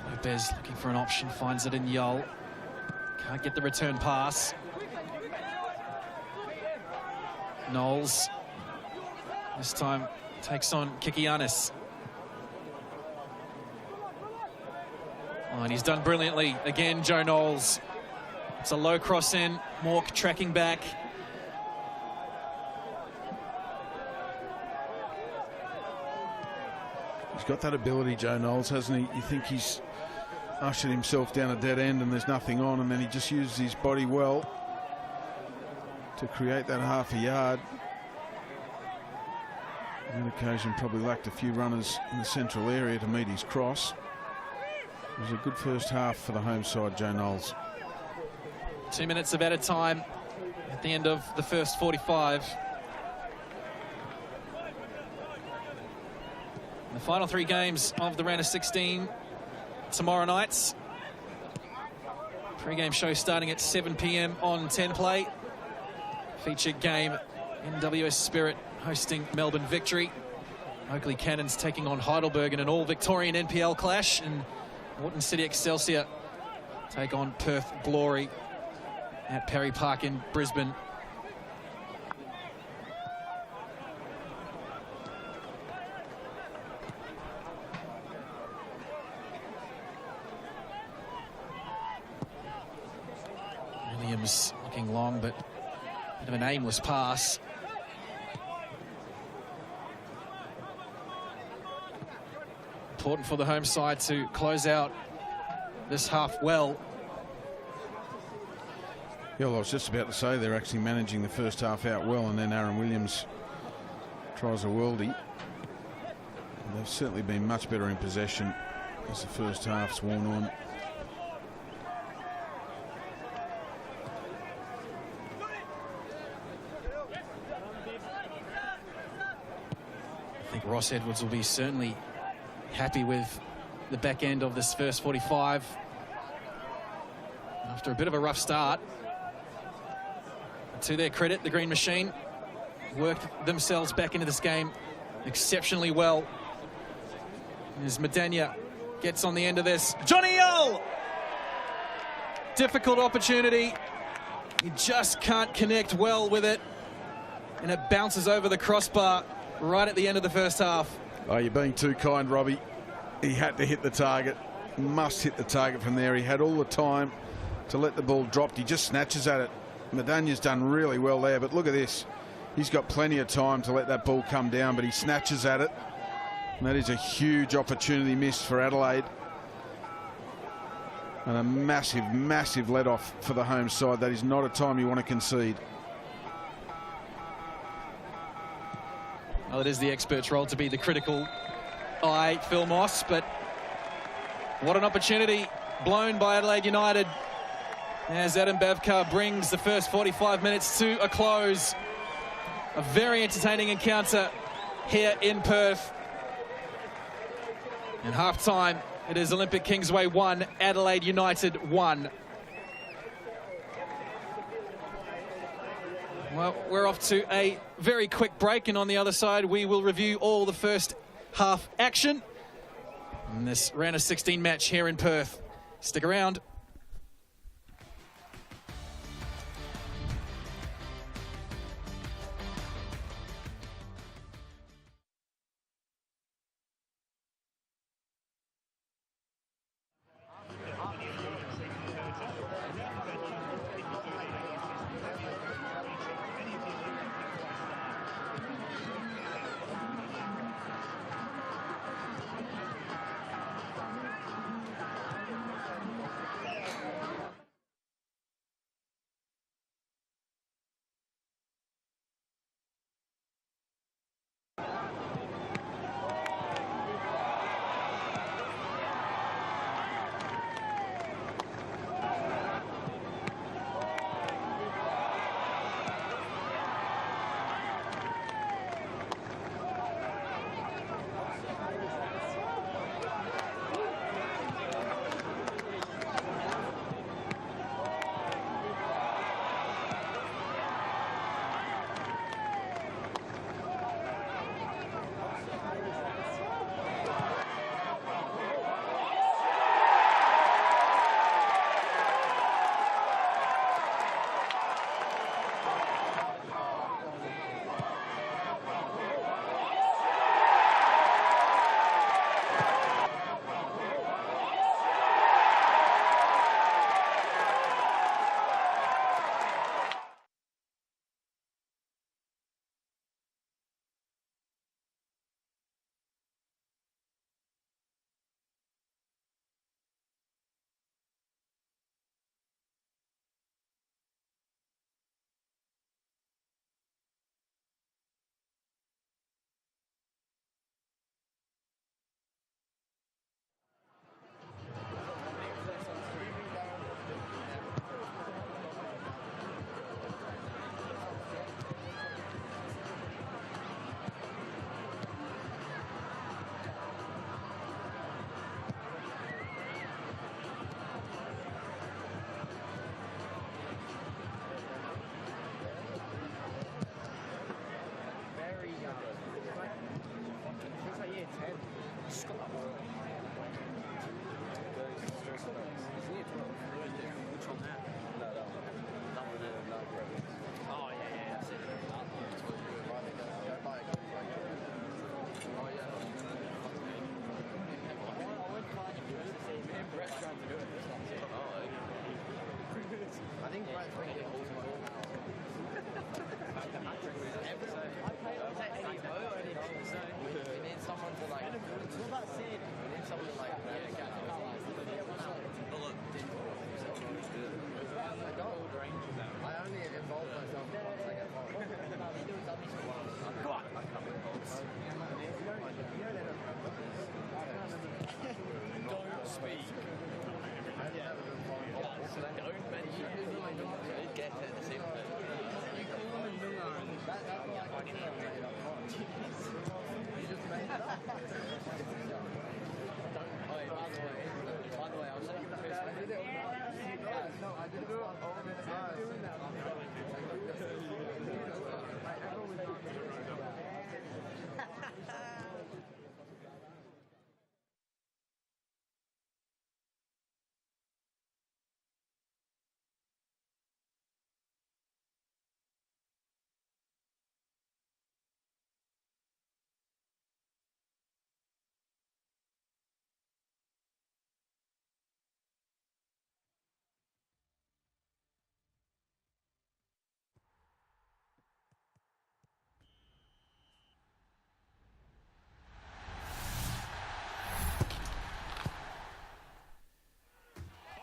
Lopez looking for an option, finds it in Yull. Can't get the return pass. Knowles this time takes on Kikianis. Oh, and he's done brilliantly again, Joe Knowles. It's a low cross in, Mork tracking back. He's got that ability, Joe Knowles, hasn't he? You think he's ushered himself down a dead end and there's nothing on, and then he just uses his body well to create that half a yard. On that occasion, probably lacked a few runners in the central area to meet his cross. It was a good first half for the home side, Joe Knowles. 2 minutes of added time at the end of the first 45. The final 3 games of the round of 16 tomorrow nights. Pre-game show starting at 7 p.m. on 10 Play. Featured game NWS Spirit hosting Melbourne Victory. Oakley Cannons taking on Heidelberg in an all-Victorian NPL clash. And Moreton City Excelsior take on Perth Glory at Perry Park in Brisbane. Williams looking long, but a bit of an aimless pass. Important for the home side to close out this half well. Yeah, well, I was just about to say they're actually managing the first half out well, and then Aaron Williams tries a worldie. And they've certainly been much better in possession as the first half's worn on. I think Ross Edwards will be certainly happy with the back end of this first 45. After a bit of a rough start. To their credit, the Green Machine worked themselves back into this game exceptionally well. As Madania gets on the end of this. Johnny Yull! Difficult opportunity. He just can't connect well with it. And it bounces over the crossbar right at the end of the first half. Oh, you're being too kind, Robbie. He had to hit the target. Must hit the target from there. He had all the time to let the ball drop. He just snatches at it. Madania's done really well there, but look at this. He's got plenty of time to let that ball come down, but he snatches at it. And that is a huge opportunity missed for Adelaide. And a massive, massive let-off for the home side. That is not a time you want to concede. Well, it is the expert's role to be the critical eye, Phil Moss, but what an opportunity blown by Adelaide United as Adam Bavkar brings the first 45 minutes to a close. A very entertaining encounter here in Perth. And half-time, it is Olympic Kingsway 1, Adelaide United 1. Well, we're off to a very quick break, and on the other side, we will review all the first half action in this round of 16 match here in Perth. Stick around.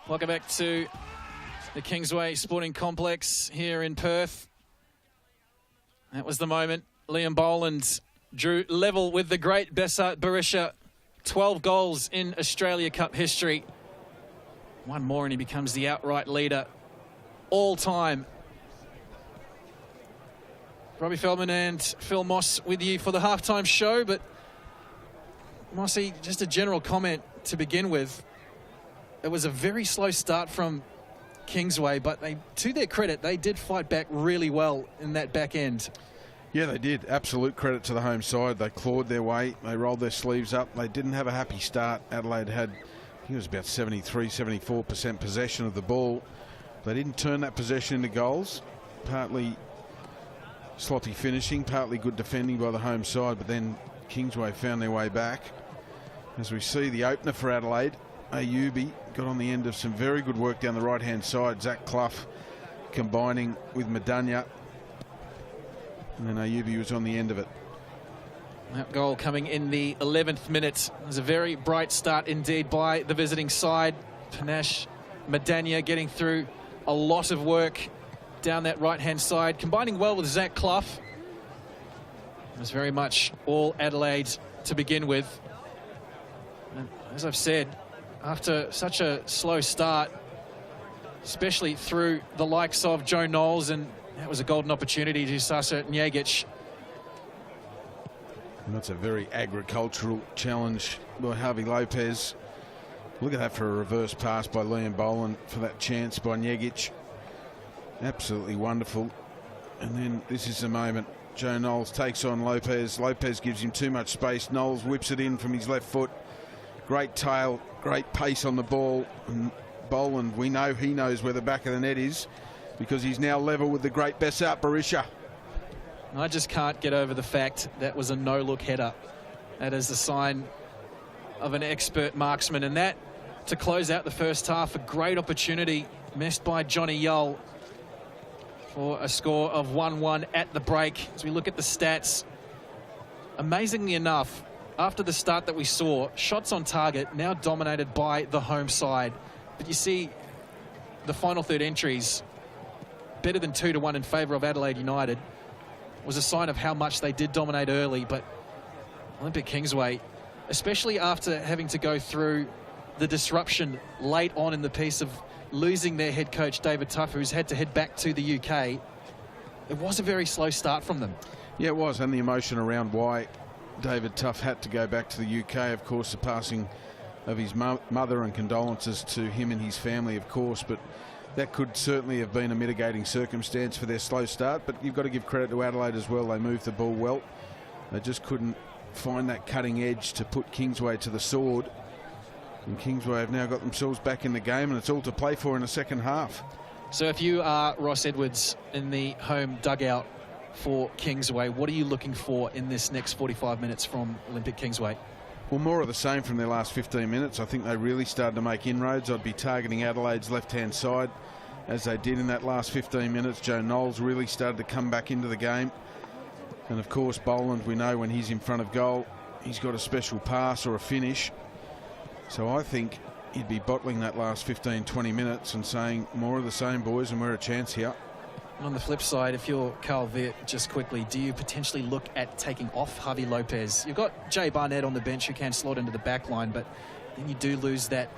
Welcome back to the Kingsway Sporting Complex here in Perth. That was the moment. Liam Boland drew level with the great Besart Berisha. 12 goals in Australia Cup history. One more and he becomes the outright leader all time. Robbie Feldman and Phil Moss with you for the halftime show, but Mossy, just a general comment to begin with. It was a very slow start from Kingsway, but they, to their credit, they did fight back really well in that back end. Yeah, they did. Absolute credit to the home side. They clawed their way. They rolled their sleeves up. They didn't have a happy start. Adelaide had, I think it was about 73, 74% possession of the ball. They didn't turn that possession into goals. Partly sloppy finishing, partly good defending by the home side, but then Kingsway found their way back. As we see the opener for Adelaide, Ayubi got on the end of some very good work down the right-hand side. Zach Clough combining with Madanya. And then Ayubi was on the end of it. That goal coming in the 11th minute. It was a very bright start indeed by the visiting side. Panache Madanya getting through a lot of work down that right-hand side, combining well with Zach Clough. It was very much all Adelaide to begin with. And as I've said, after such a slow start, especially through the likes of Joe Knowles, and that was a golden opportunity to Sasa Njegic. And that's a very agricultural challenge by Harvey Lopez. Look at that for a reverse pass by Liam Boland for that chance by Njegic. Absolutely wonderful. And then this is the moment. Joe Knowles takes on Lopez. Lopez gives him too much space. Knowles whips it in from his left foot. Great tail, great pace on the ball. And Boland, we know he knows where the back of the net is because he's now level with the great Besart Berisha. I just can't get over the fact that was a no-look header. That is a sign of an expert marksman. And that, to close out the first half, a great opportunity missed by Johnny Yull for a score of 1-1 at the break. As we look at the stats, amazingly enough, after the start that we saw, shots on target now dominated by the home side. But you see the final third entries, better than 2-1 in favour of Adelaide United, was a sign of how much they did dominate early. But Olympic Kingsway, especially after having to go through the disruption late on in the piece of losing their head coach David Tuff, who's had to head back to the UK, it was a very slow start from them. Yeah, it was, and the emotion around why David Tuff had to go back to the UK, of course, the passing of his mother, and condolences to him and his family, of course, but that could certainly have been a mitigating circumstance for their slow start. But you've got to give credit to Adelaide as well. They moved the ball well. They just couldn't find that cutting edge to put Kingsway to the sword. And Kingsway have now got themselves back in the game, and it's all to play for in the second half. So if you are Ross Edwards in the home dugout for Kingsway, what are you looking for in this next 45 minutes from Olympic Kingsway? Well, more of the same from their last 15 minutes. I think they really started to make inroads. I'd be targeting Adelaide's left-hand side as they did in that last 15 minutes. Joe Knowles really started to come back into the game. And of course, Boland, we know when he's in front of goal, he's got a special pass or a finish. So I think he'd be bottling that last 15, 20 minutes and saying, more of the same, boys, and we're a chance here. And on the flip side, if you're Carl Viet, just quickly, do you potentially look at taking off Javi Lopez? You've got Jay Barnett on the bench who can slot into the back line, but then you do lose that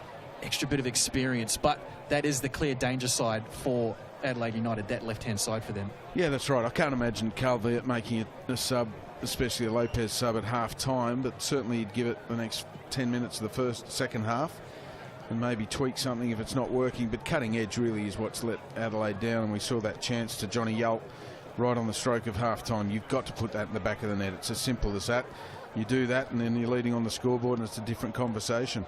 extra bit of experience. But that is the clear danger side for Adelaide United, that left-hand side for them. Yeah, that's right. I can't imagine Carl Viet making it a sub, especially a Lopez sub at half-time, but certainly he'd give it the next 10 minutes of the second half and maybe tweak something if it's not working. But cutting edge really is what's let Adelaide down, and we saw that chance to Johnny Yull right on the stroke of half-time. You've got to put that in the back of the net. It's as simple as that. You do that and then you're leading on the scoreboard and it's a different conversation.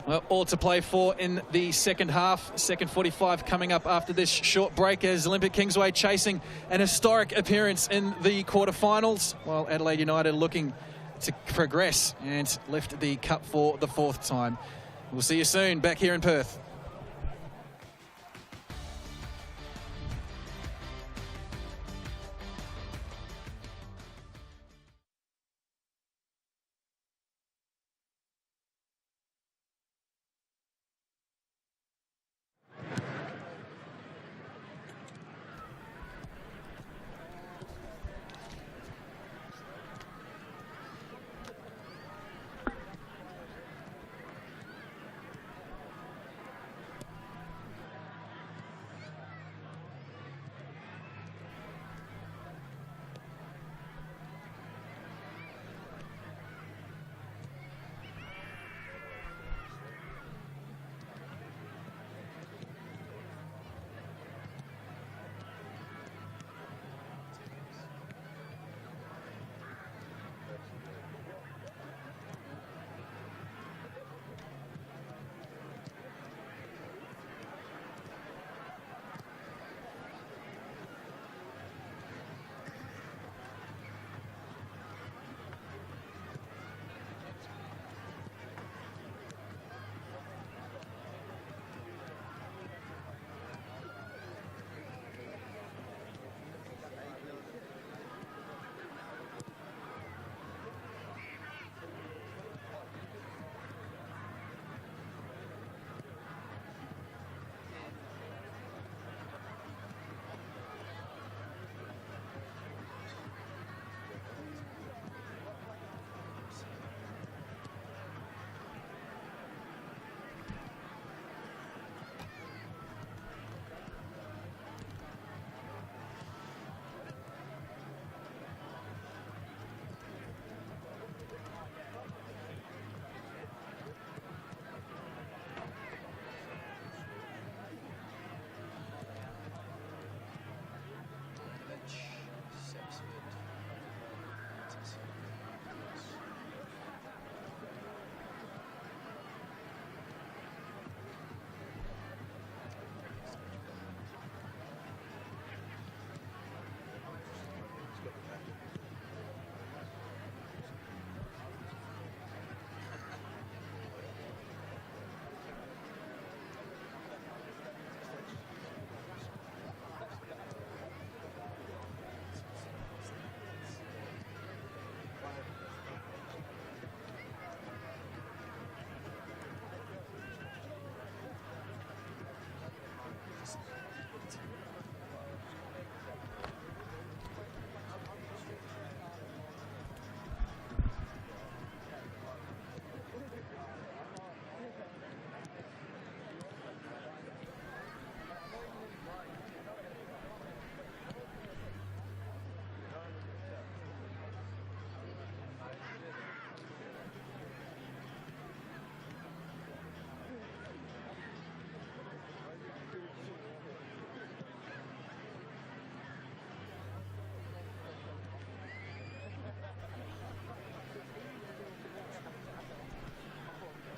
Well, all to play for in the second half. Second 45 coming up after this short break as Olympic Kingsway chasing an historic appearance in the quarterfinals, while Adelaide United looking to progress and lift the cup for the fourth time. We'll see you soon back here in Perth.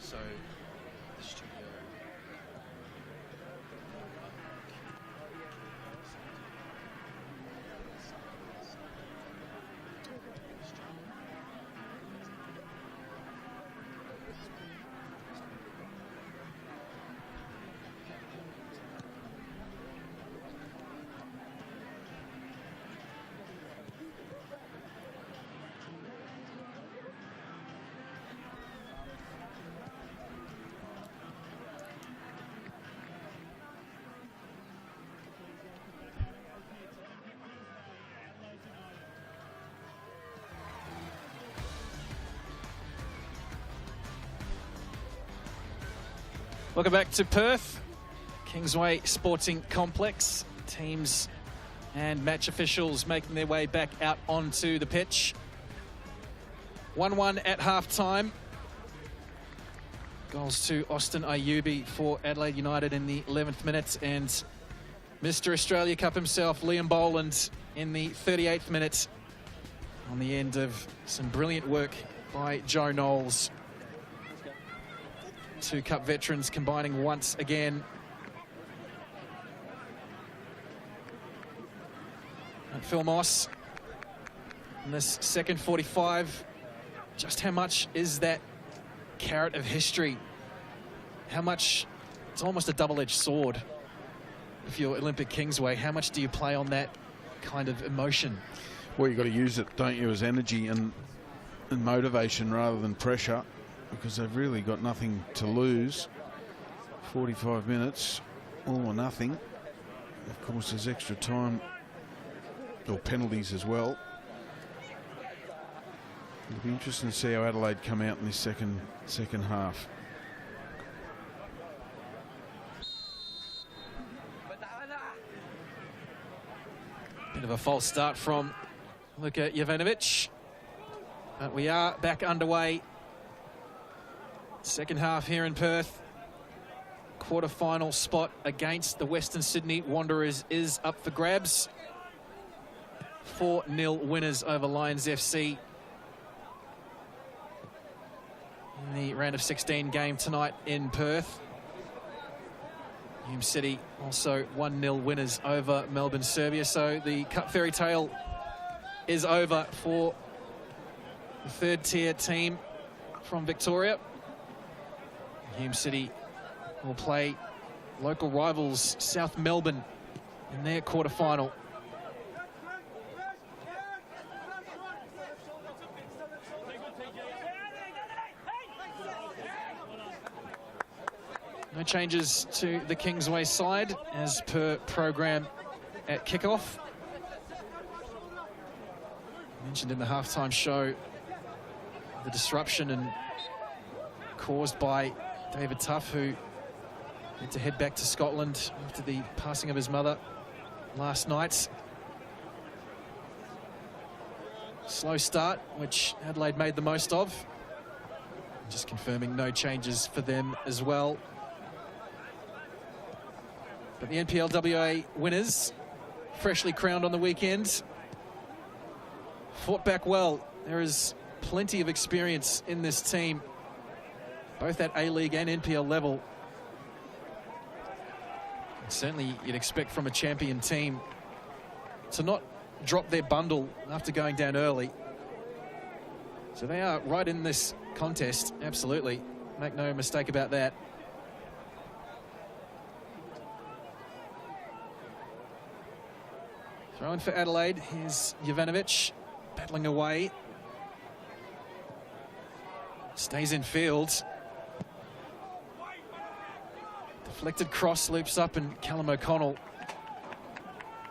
So the studio. Welcome back to Perth, Kingsway Sporting Complex. Teams and match officials making their way back out onto the pitch. 1-1 at half-time. Goals to Austin Ayubi for Adelaide United in the 11th minute, and Mr. Australia Cup himself, Liam Boland, in the 38th minute on the end of some brilliant work by Joe Knowles. Two Cup veterans combining once again. And Phil Moss in this second 45. Just how much is that carrot of history? How much? It's almost a double-edged sword. If you're Olympic Kingsway, how much do you play on that kind of emotion? Well, you've got to use it, don't you, as energy and motivation rather than pressure, because they've really got nothing to lose. 45 minutes, all or nothing. Of course, there's extra time, or penalties as well. It'll be interesting to see how Adelaide come out in this second half. Bit of a false start from Luka Jovanovic. But we are back underway. Second half here in Perth. Quarter-final spot against the Western Sydney Wanderers is up for grabs. 4-0 winners over Lions FC in the round of 16 game tonight in Perth. Hume City also 1-0 winners over Melbourne Serbia. So the Cup fairy tale is over for the third-tier team from Victoria. Hume City will play local rivals South Melbourne in their quarter-final. No changes to the Kingsway side as per program at kickoff. Mentioned in the halftime show the disruption and caused by David Tuff, who had to head back to Scotland after the passing of his mother last night. Slow start, which Adelaide made the most of. Just confirming no changes for them as well. But the NPLWA winners, freshly crowned on the weekend, fought back well. There is plenty of experience in this team, both at A-League and NPL level. And certainly you'd expect from a champion team to not drop their bundle after going down early. So they are right in this contest, absolutely. Make no mistake about that. Throwing for Adelaide, here's Jovanovic battling away. Stays in field. Deflected cross, loops up, and Callum O'Connell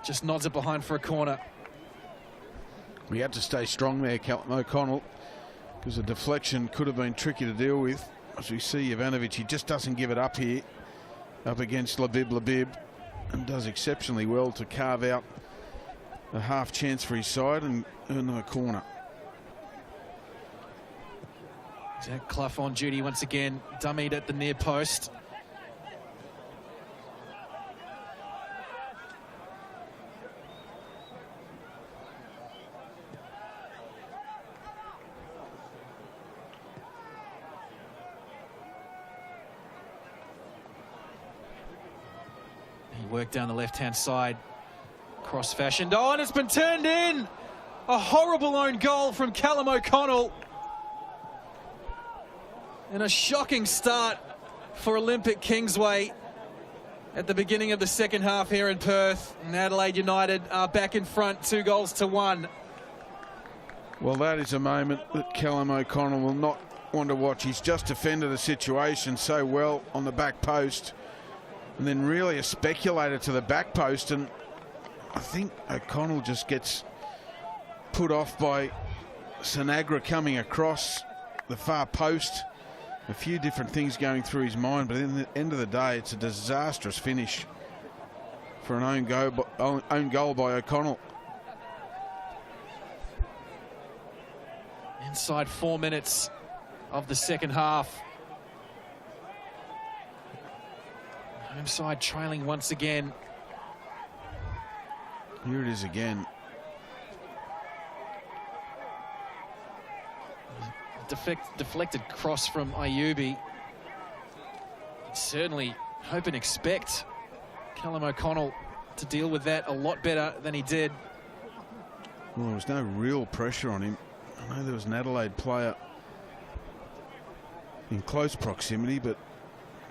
just nods it behind for a corner. We had to stay strong there, Callum O'Connell, because the deflection could have been tricky to deal with. As we see Jovanovic, he just doesn't give it up here, up against Labib, and does exceptionally well to carve out a half chance for his side and earn them a corner. Jack Clough on duty once again, dummied at the near post. Work down the left-hand side. Cross-fashioned. Oh, and it's been turned in! A horrible own goal from Callum O'Connell. And a shocking start for Olympic Kingsway at the beginning of the second half here in Perth. And Adelaide United are back in front, 2-1. Well, that is a moment that Callum O'Connell will not want to watch. He's just defended a situation so well on the back post, and then really a speculator to the back post, and I think O'Connell just gets put off by Sinagra coming across the far post. A few different things going through his mind, but in the end of the day, it's a disastrous finish for an own goal by O'Connell. Inside 4 minutes of the second half. Home side trailing once again. Here it is again. Deflected cross from Ayubi. Certainly hope and expect Callum O'Connell to deal with that a lot better than he did. Well, there was no real pressure on him. I know there was an Adelaide player in close proximity, but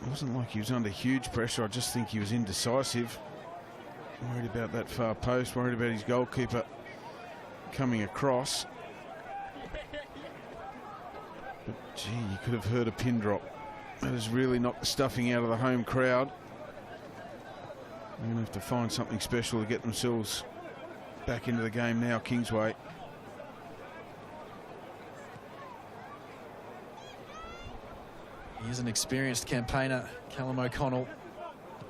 it wasn't like he was under huge pressure. I just think he was indecisive. Worried about that far post, worried about his goalkeeper coming across. But gee, you could have heard a pin drop. That has really knocked the stuffing out of the home crowd. They're going to have to find something special to get themselves back into the game now, Kingsway. He is an experienced campaigner, Callum O'Connell,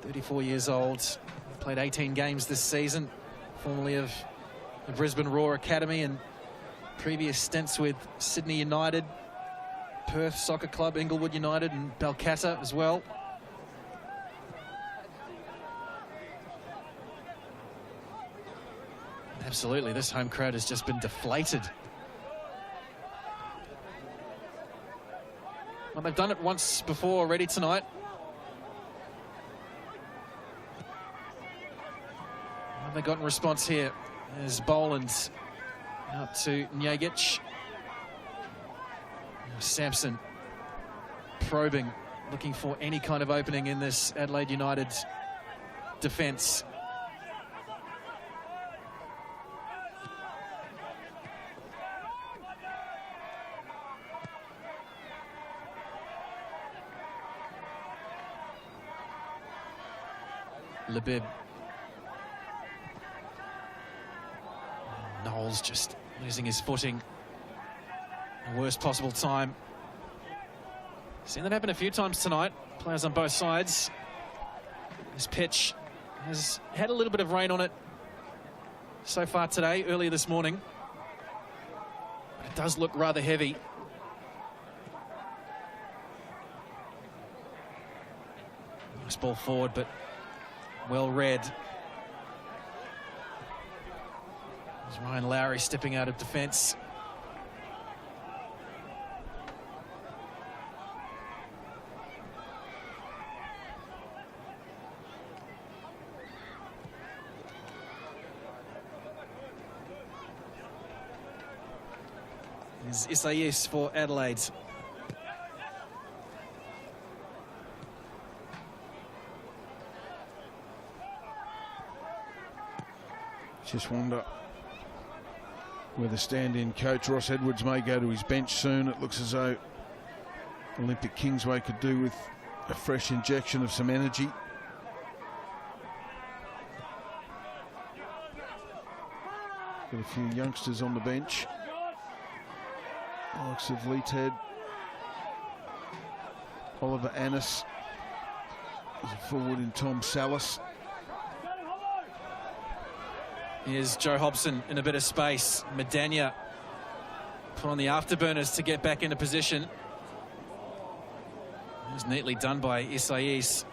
34 years old. Played 18 games this season, formerly of the Brisbane Roar Academy, and previous stints with Sydney United, Perth Soccer Club, Inglewood United, and Balcatta as well. Absolutely, this home crowd has just been deflated. Well, they've done it once before already tonight. What have they got in response here? There's Boland out to Njagic. Sampson probing, looking for any kind of opening in this Adelaide United defence. Labib. Knowles just losing his footing. The worst possible time. Seen that happen a few times tonight. Players on both sides. This pitch has had a little bit of rain on it so far today, earlier this morning. But it does look rather heavy. Nice ball forward, but well read. There's Ryan Lowry stepping out of defence. Is Isaias for Adelaide. Just wonder whether stand-in coach Ross Edwards may go to his bench soon. It looks as though Olympic Kingsway could do with a fresh injection of some energy. Got a few youngsters on the bench. Likes of Leated, Oliver Annis, there's a forward in Tom Salas. Here's Joe Hobson in a bit of space. Medania put on the afterburners to get back into position. It was neatly done by Isaias.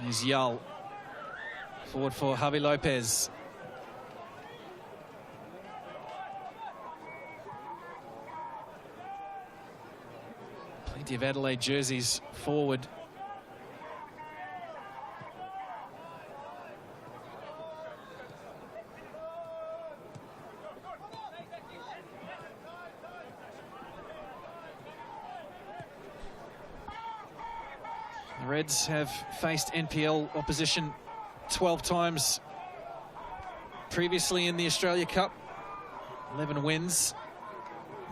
Here's Yull. Forward for Javi Lopez. 50 of Adelaide jerseys forward. The Reds have faced NPL opposition 12 times previously in the Australia Cup. 11 wins.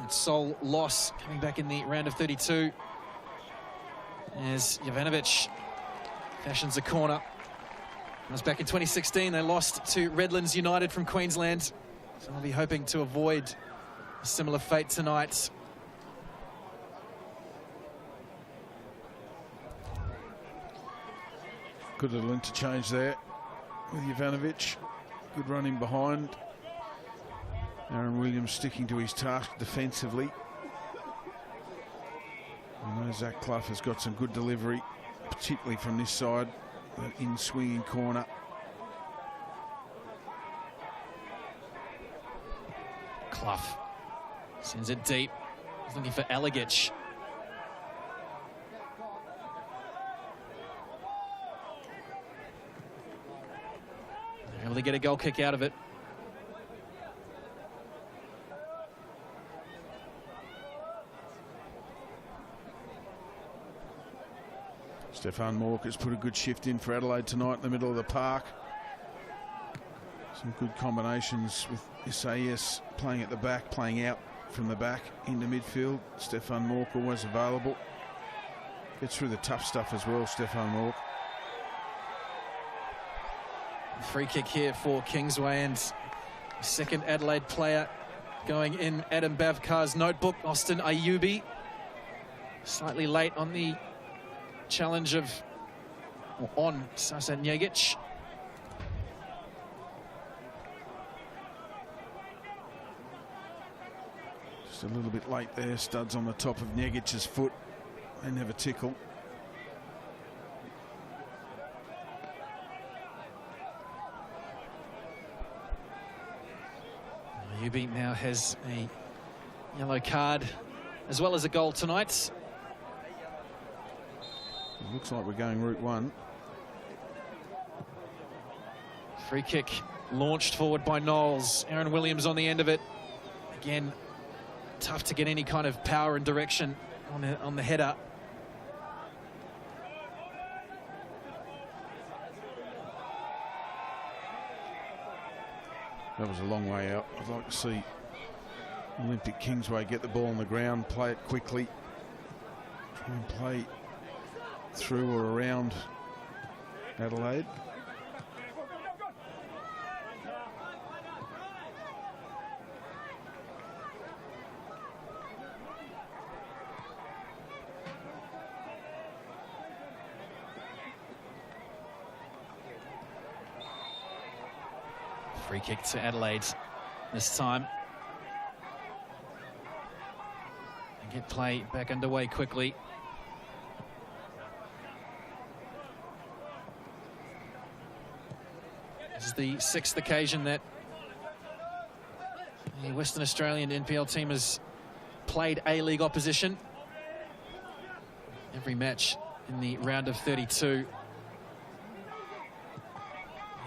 Its sole loss coming back in the round of 32 as Jovanovic fashions a corner. It was back in 2016. They lost to Redlands United from Queensland. So they'll be hoping to avoid a similar fate tonight. Good little interchange there with Jovanovic. Good run in behind. Aaron Williams sticking to his task defensively. I know Zach Clough has got some good delivery, particularly from this side, that in-swinging corner. Clough sends it deep. He's looking for Alagic. They're able to get a goal kick out of it. Stefan Mork has put a good shift in for Adelaide tonight in the middle of the park. Some good combinations with Isaias playing at the back, playing out from the back into midfield. Stefan Mork always available. Gets through the tough stuff as well, Stefan Mork. Free kick here for Kingsway, and second Adelaide player going in Adam Bavkar's notebook, Austin Ayubi. Slightly late on the challenge on Sasa Njegic. Just a little bit late there. Studs on the top of Njegic's foot. They never tickle. Ayubi now has a yellow card as well as a goal tonight. It looks like we're going route one. Free kick launched forward by Knowles. Aaron Williams on the end of it. Again, tough to get any kind of power and direction on the header. That was a long way out. I'd like to see Olympic Kingsway get the ball on the ground, play it quickly, try and play through or around Adelaide. Free kick to Adelaide this time. And get play back underway quickly. This is the 6th occasion that the Western Australian NPL team has played A-League opposition. Every match in the round of 32.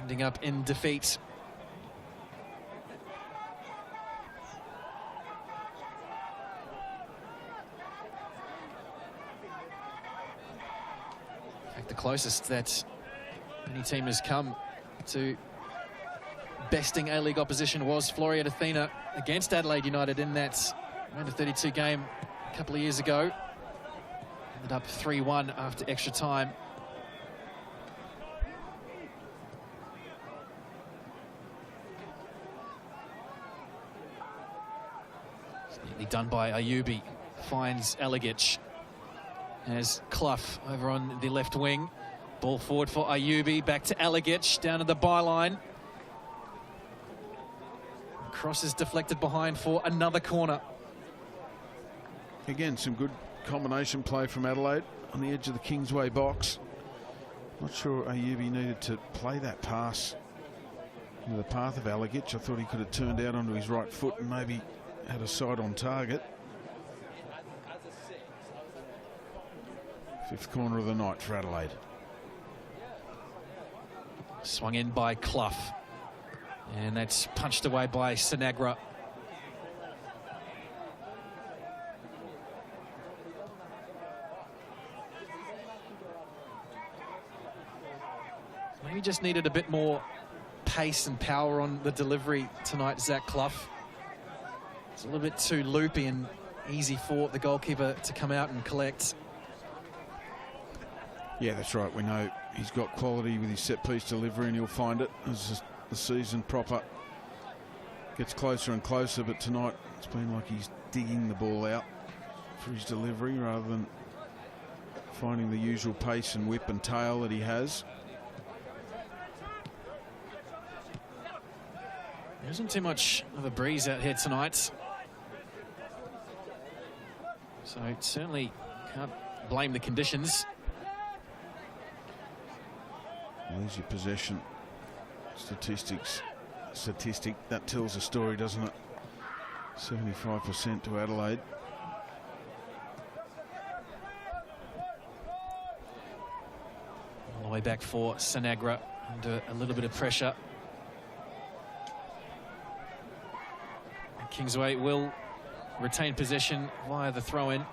Ending up in defeat. The closest that any team has come to besting A-League opposition was Floreat Athena against Adelaide United in that round of 32 game a couple of years ago. Ended up 3-1 after extra time. It's neatly done by Ayubi. Finds Alagic. As Clough over on the left wing. Ball forward for Ayubi. Back to Alagic, down to the byline. Cross is deflected behind for another corner. Again, some good combination play from Adelaide on the edge of the Kingsway box. Not sure Ayubi needed to play that pass into the path of Alagic. I thought he could have turned out onto his right foot and maybe had a side on target. Fifth corner of the night for Adelaide. Swung in by Clough. And that's punched away by Sinagra. Maybe just needed a bit more pace and power on the delivery tonight, Zach Clough. It's a little bit too loopy and easy for the goalkeeper to come out and collect. Yeah, that's right. We know he's got quality with his set-piece delivery, and he'll find it as the season proper gets closer and closer. But tonight, it's been like he's digging the ball out for his delivery rather than finding the usual pace and whip and tail that he has. There isn't too much of a breeze out here tonight, so certainly can't blame the conditions. There's your possession statistic. That tells a story, doesn't it? 75% to Adelaide. All the way back for Sinagra, under a little bit of pressure. Kingsway will retain possession via the throw-in.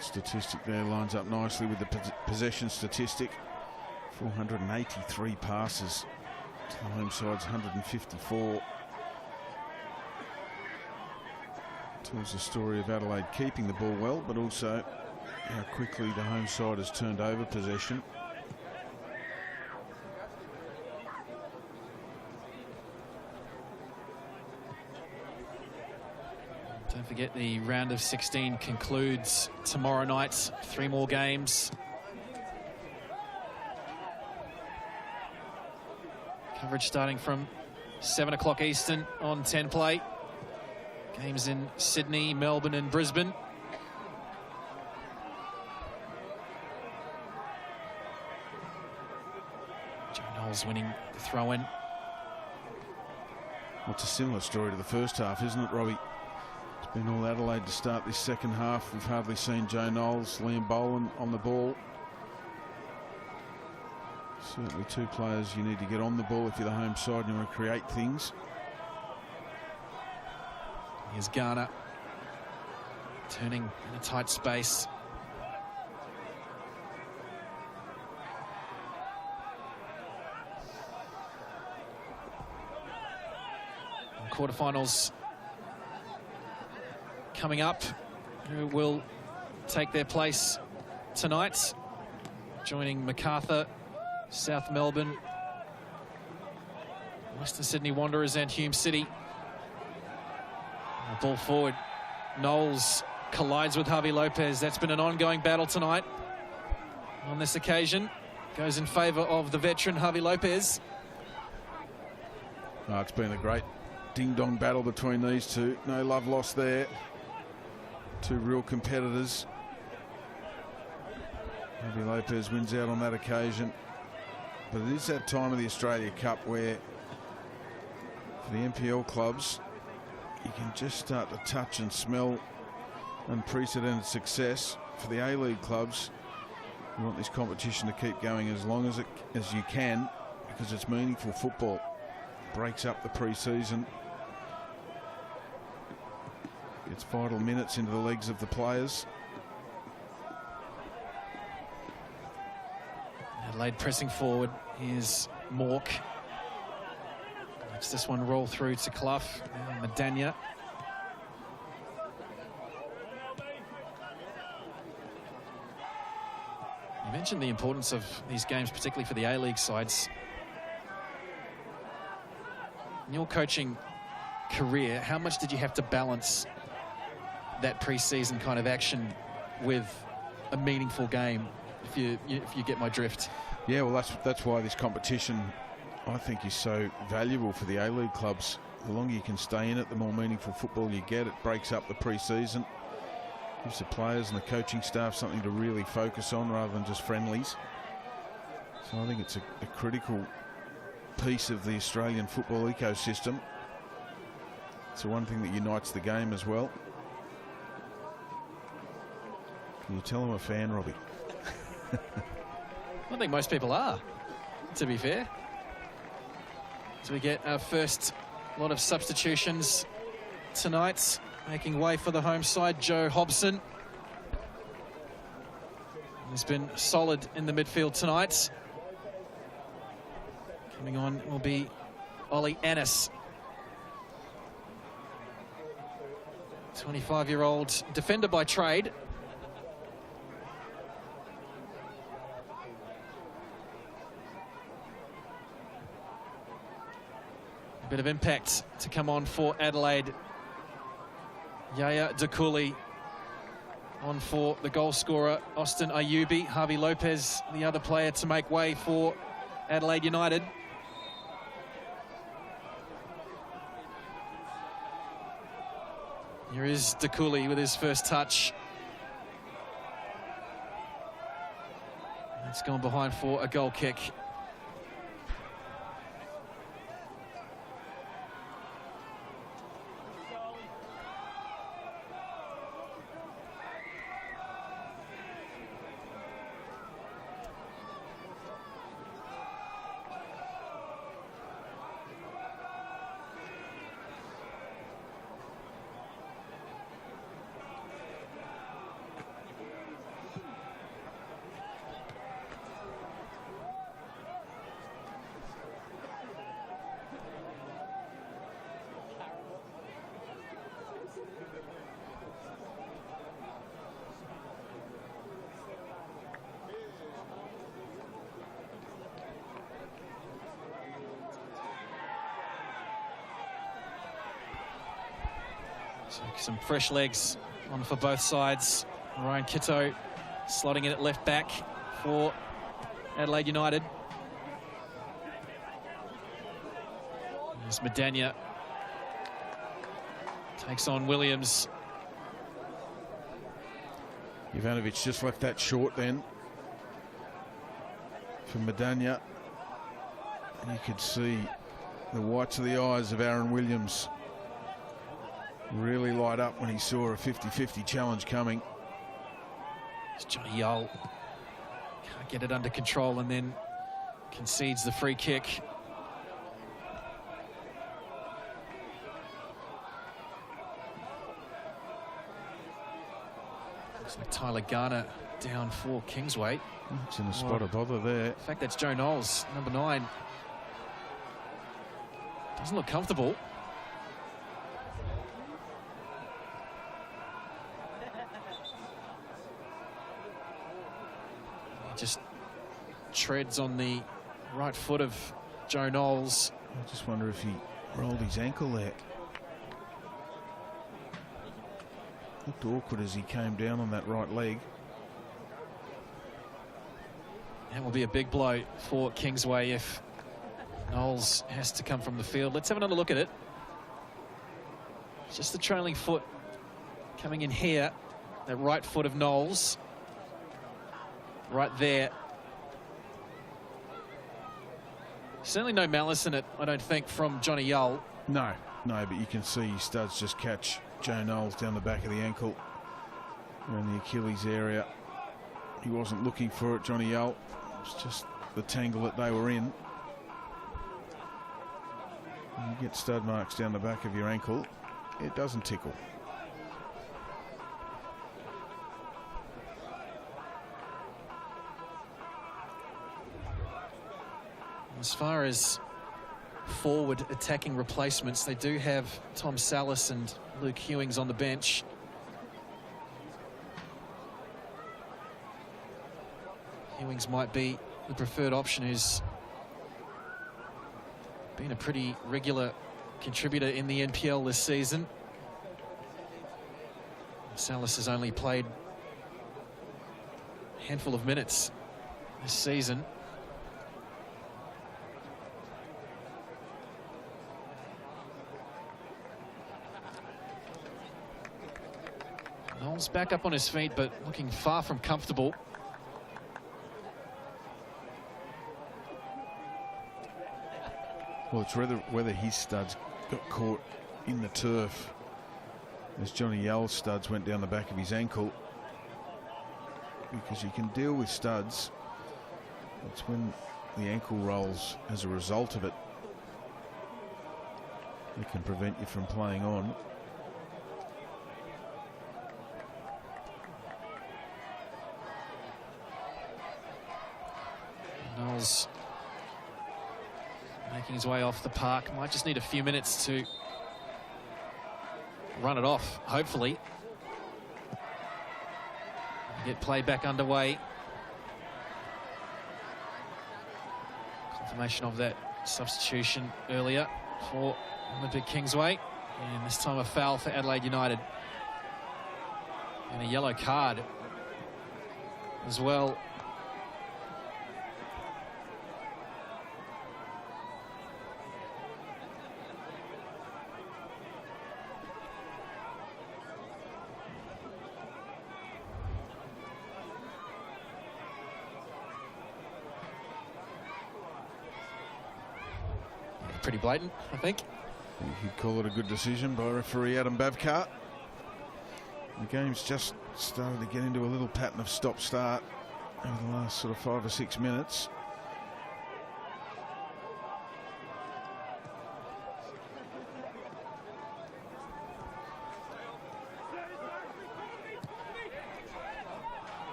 Statistic there lines up nicely with the possession statistic. 483 passes to the home side's 154. Tells the story of Adelaide keeping the ball well, but also how quickly the home side has turned over possession. Don't forget the round of 16 concludes tomorrow night. 3 more games. Coverage starting from 7 o'clock Eastern on 10 Play. Games in Sydney, Melbourne and Brisbane. Joe Knowles winning the throw-in. Well, it's a similar story to the first half, isn't it, Robbie? It's been all Adelaide to start this second half. We've hardly seen Joe Knowles, Liam Boland on the ball. Certainly 2 players you need to get on the ball if you're the home side and you want to create things. Here's Garner turning in a tight space. And quarterfinals coming up. Who will take their place tonight? Joining MacArthur, South Melbourne, Western Sydney Wanderers and Hume City. Ball forward. Knowles collides with Javi Lopez. That's been an ongoing battle tonight. On this occasion, goes in favour of the veteran Javi Lopez. Oh, it's been a great ding-dong battle between these two. No love lost there. 2 real competitors. Javi Lopez wins out on that occasion. But it is that time of the Australia Cup where, for the NPL clubs, you can just start to touch and smell unprecedented success. For the A-League clubs, you want this competition to keep going as long as you can, because it's meaningful football. Breaks up the pre-season. Gets vital minutes into the legs of the players. Adelaide pressing forward. Here's Mork. Lets this one roll through to Clough. And Madania. You mentioned the importance of these games, particularly for the A-League sides. In your coaching career, how much did you have to balance that pre-season kind of action with a meaningful game, if you get my drift? Yeah, well, that's why this competition, I think, is so valuable for the A-League clubs. The longer you can stay in it, the more meaningful football you get. It breaks up the pre-season, gives the players and the coaching staff something to really focus on rather than just friendlies. So I think it's a critical piece of the Australian football ecosystem. It's the one thing that unites the game as well. Can you tell I'm a fan, Robbie? I think most people are, to be fair. So we get our first lot of substitutions tonight. Making way for the home side, Joe Hobson. He's been solid in the midfield tonight. Coming on will be Ollie Ennis. 25-year-old defender by trade. A bit of impact to come on for Adelaide. Yaya Dakuli on for the goal scorer, Austin Ayubi. Harvey Lopez, the other player to make way for Adelaide United. Here is Dakuli with his first touch. It's gone behind for a goal kick. So some fresh legs on for both sides. Ryan Kitto slotting in at left back for Adelaide United. There's Medania. Takes on Williams. Ivanovic just left that short then for Medania. And you could see the whites of the eyes of Aaron Williams really light up when he saw a 50-50 challenge coming. It's Johnny Yull. Can't get it under control and then concedes the free kick. Looks like Tyler Garner down for Kingsway. It's in a spot of bother there. In fact, that's Joe Knowles, number 9. Doesn't look comfortable. Just treads on the right foot of Joe Knowles. I just wonder if he rolled his ankle there. Looked awkward as he came down on that right leg. That will be a big blow for Kingsway if Knowles has to come from the field. Let's have another look at it. Just the trailing foot coming in here. That right foot of Knowles. Right there. Certainly no malice in it, I don't think, from Johnny Yull. No, but you can see his studs just catch Joe Knowles down the back of the ankle, around the Achilles area. He wasn't looking for it, Johnny Yull. It's just the tangle that they were in. When you get stud marks down the back of your ankle, it doesn't tickle. As far as forward attacking replacements, they do have Tom Salas and Luke Hewings on the bench. Hewings might be the preferred option, who's been a pretty regular contributor in the NPL this season. Salas has only played a handful of minutes this season. Knowles back up on his feet, but looking far from comfortable. Well, it's whether his studs got caught in the turf as Johnny Yull's studs went down the back of his ankle, because you can deal with studs. It's when the ankle rolls as a result of it that can prevent you from playing on. Knowles making his way off the park. Might just need a few minutes to run it off, hopefully. Get play back underway. Confirmation of that substitution earlier for Olympic Kingsway. And this time a foul for Adelaide United. And a yellow card as well. Pretty blatant, I think. He'd call it a good decision by referee Adam Bavkar. The game's just started to get into a little pattern of stop-start over the last sort of 5 or 6 minutes.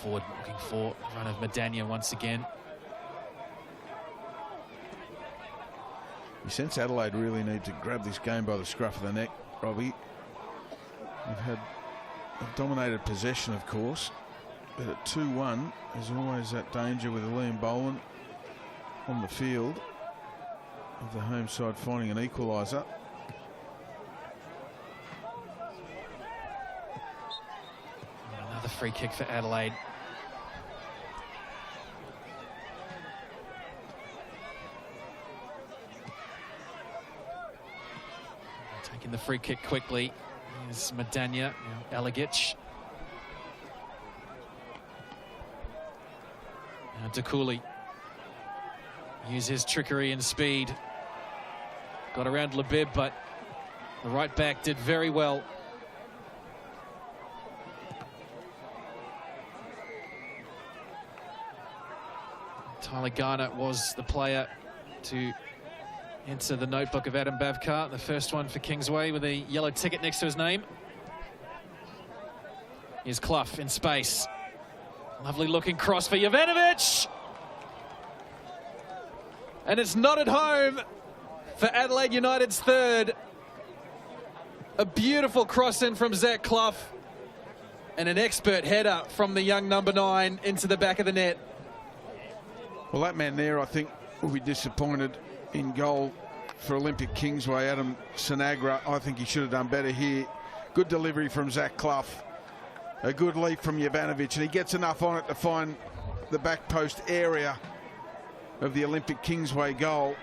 Forward looking for run of Madania once again. You sense Adelaide really need to grab this game by the scruff of the neck, Robbie. They've dominated possession, of course, but at 2-1, there's always that danger with Liam Boland on the field of the home side finding an equaliser. Another free kick for Adelaide. Taking the free kick quickly is Madania, now Alagic. Now Dakuli. Use his trickery and speed. Got around Labib, but the right back did very well. Tyler Garner was the player to enter the notebook of Adam Bavkar, the first one for Kingsway with a yellow ticket next to his name. Here's Clough in space. Lovely looking cross for Jovanovic. And it's not at home for Adelaide United's third. A beautiful cross in from Zach Clough. And an expert header from the young number 9 into the back of the net. Well, that man there, I think, will be disappointed in goal for Olympic Kingsway. Adam Sinagra, I think he should have done better here. Good delivery from Zach Clough. A good leap from Jovanovic, and he gets enough on it to find the back post area of the Olympic Kingsway goal.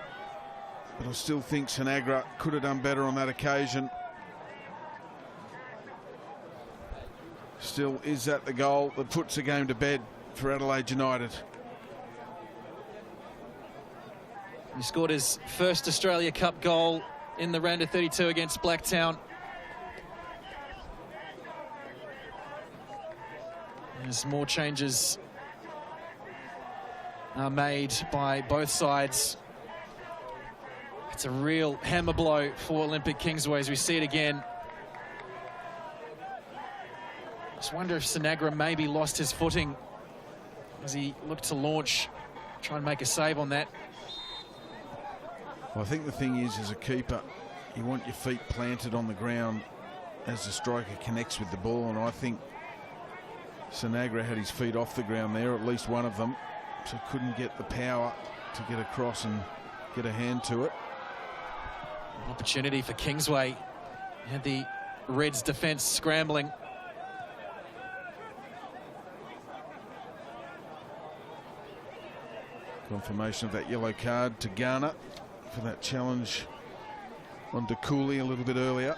But I still think Sinagra could have done better on that occasion. Still, is that the goal that puts the game to bed for Adelaide United? He scored his first Australia Cup goal in the round of 32 against Blacktown. As more changes are made by both sides, it's a real hammer blow for Olympic Kingsway as we see it again. Just wonder if Sinagra maybe lost his footing as he looked to launch, try and make a save on that. Well, I think the thing is, as a keeper, you want your feet planted on the ground as the striker connects with the ball, and I think Sinagra had his feet off the ground there, at least one of them, so couldn't get the power to get across and get a hand to it. An opportunity for Kingsway. Had the Reds defence scrambling. Confirmation of that yellow card to Garner for that challenge on Dakuli a little bit earlier.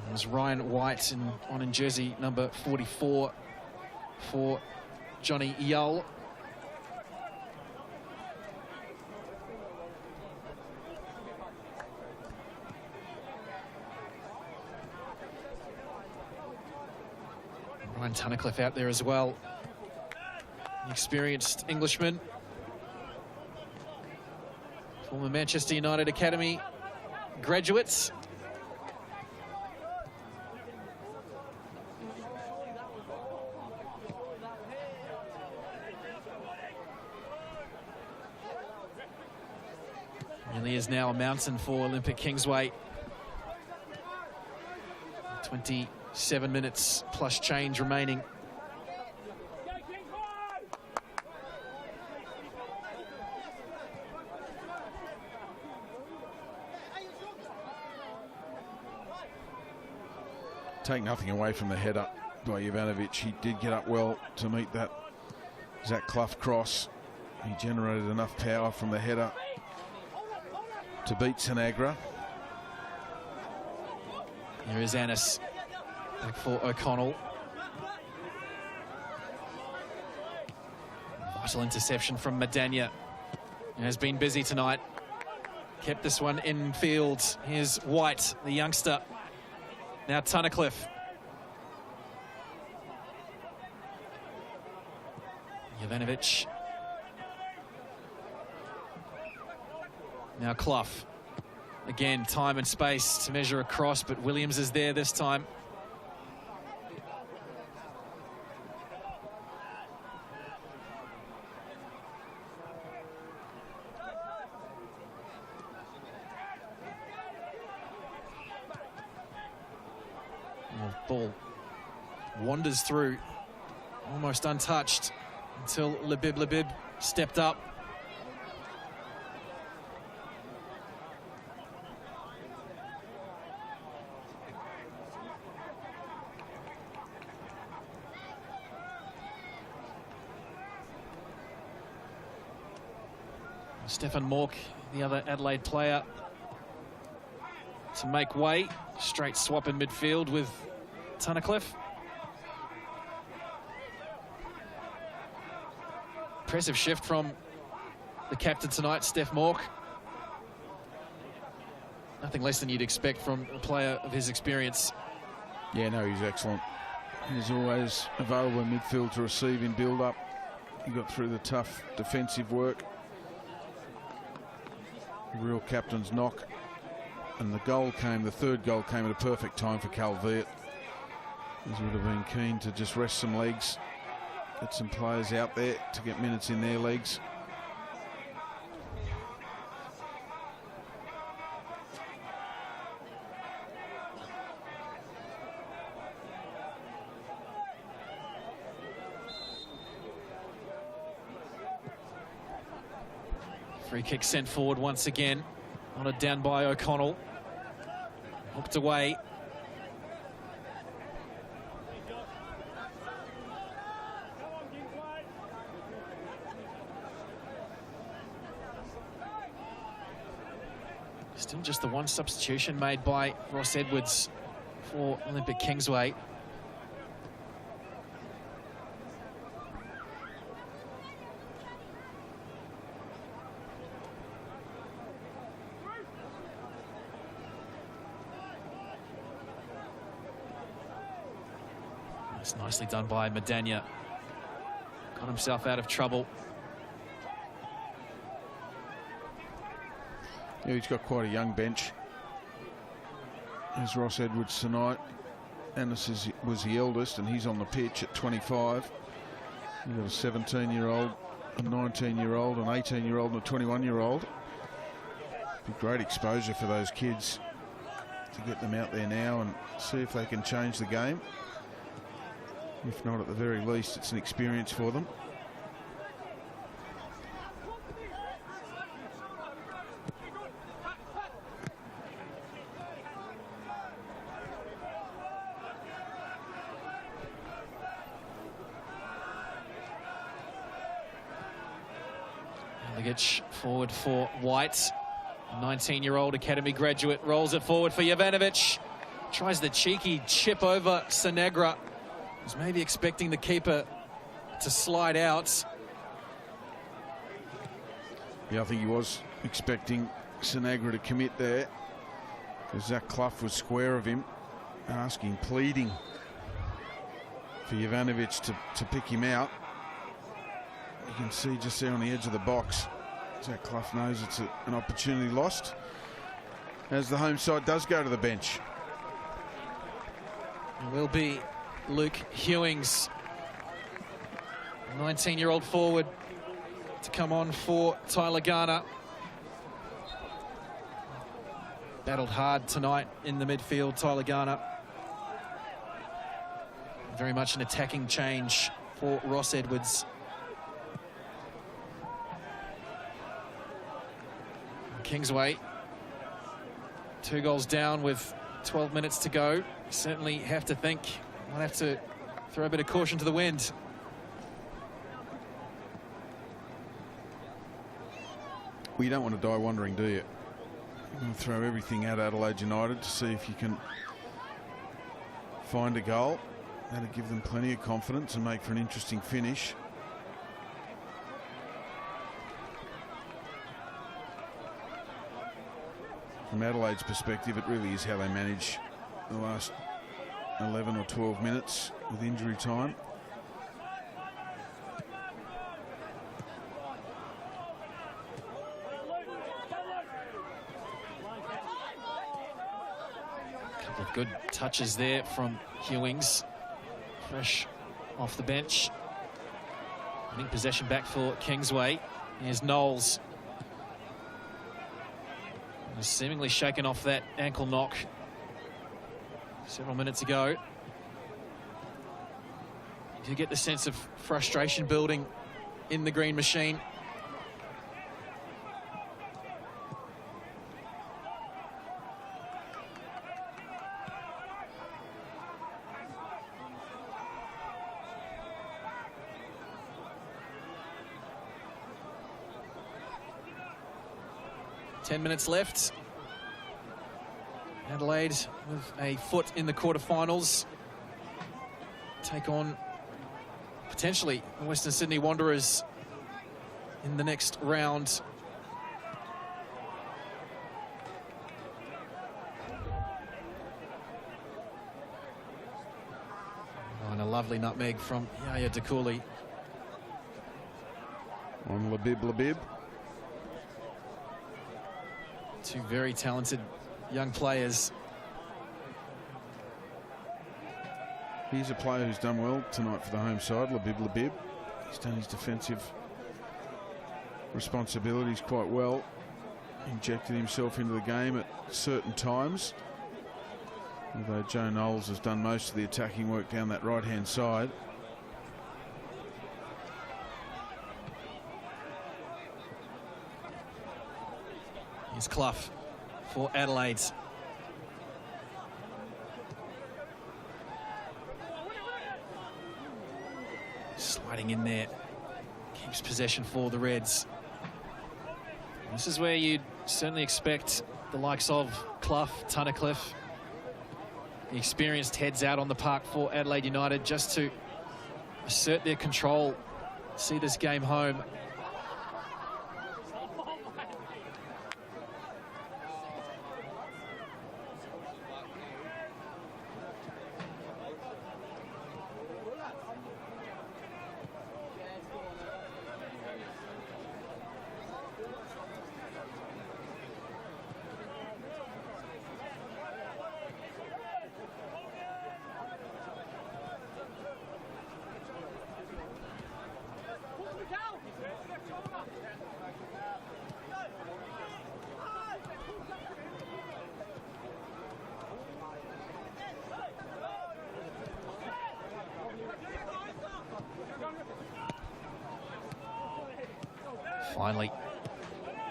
It was Ryan White on jersey number 44 for Johnny Yull. Ryan Tunnicliffe out there as well. An experienced Englishman. Former Manchester United Academy graduates. Really is now a mountain for Olympic Kingsway. 27 minutes plus change remaining. Take nothing away from the header by Jovanovic. He did get up well to meet that Zach Clough cross. He generated enough power from the header to beat Sinagra. Here is Annis back for O'Connell. Vital interception from Madania. He has been busy tonight. Kept this one in field. Here's White, the youngster. Now Tunnicliffe. Jovanovic. Now Clough. Again, time and space to measure across, but Williams is there this time. Ball wanders through, almost untouched, until Labib stepped up. Stefan Mork, the other Adelaide player, to make way. Straight swap in midfield with Tunnicliffe. Impressive shift from the captain tonight, Steph Mork. Nothing less than you'd expect from a player of his experience. Yeah, no, he's excellent. He's always available in midfield to receive in build-up. He got through the tough defensive work. The real captain's knock. And the third goal came at a perfect time for Calvert. He would have been keen to just rest some legs, get some players out there to get minutes in their legs. Free kick sent forward once again. Honoured down by O'Connell. Hooked away. Still just the one substitution made by Ross Edwards for Olympic Kingsway. It's nicely done by Madania. Got himself out of trouble. Yeah, he's got quite a young bench. There's Ross Edwards tonight. Annis was the eldest, and he's on the pitch at 25. You've got a 17-year-old, a 19-year-old, an 18-year-old, and a 21-year-old. Be great exposure for those kids to get them out there now and see if they can change the game. If not, at the very least, it's an experience for them. Forward for White, 19-year-old academy graduate, rolls it forward for Jovanovic. Tries the cheeky chip over Sinagra. Was maybe expecting the keeper to slide out. Yeah, I think he was expecting Sinagra to commit there, because Zach Clough was square of him, asking, pleading for Jovanovic to pick him out. You can see just there on the edge of the box, Zach Clough knows it's an opportunity lost as the home side does go to the bench. It will be Luke Hewings, 19-year-old forward, to come on for Tyler Garner. Battled hard tonight in the midfield, Tyler Garner. Very much an attacking change for Ross Edwards. Kingsway, 2 goals down with 12 minutes to go. Certainly have to think, might have to throw a bit of caution to the wind. Well, you don't want to die wondering, do you? You want to throw everything at Adelaide United to see if you can find a goal. That'll give them plenty of confidence and make for an interesting finish. From Adelaide's perspective, it really is how they manage the last 11 or 12 minutes with injury time. A couple of good touches there from Hewings, fresh off the bench. I think possession back for Kingsway. Here's Knowles. He's seemingly shaken off that ankle knock several minutes ago. You get the sense of frustration building in the green machine. Ten minutes left. Adelaide with a foot in the quarterfinals. Take on potentially the Western Sydney Wanderers in the next round. Oh, and a lovely nutmeg from Yaya Dakuli. On Labib. Two very talented young players. He's a player who's done well tonight for the home side, Labib. He's done his defensive responsibilities quite well. Injected himself into the game at certain times. Although Joe Knowles has done most of the attacking work down that right-hand side. Here's Clough for Adelaide. Sliding in there. Keeps possession for the Reds. This is where you'd certainly expect the likes of Clough, Tunnicliffe, the experienced heads out on the park for Adelaide United just to assert their control, see this game home. Finally,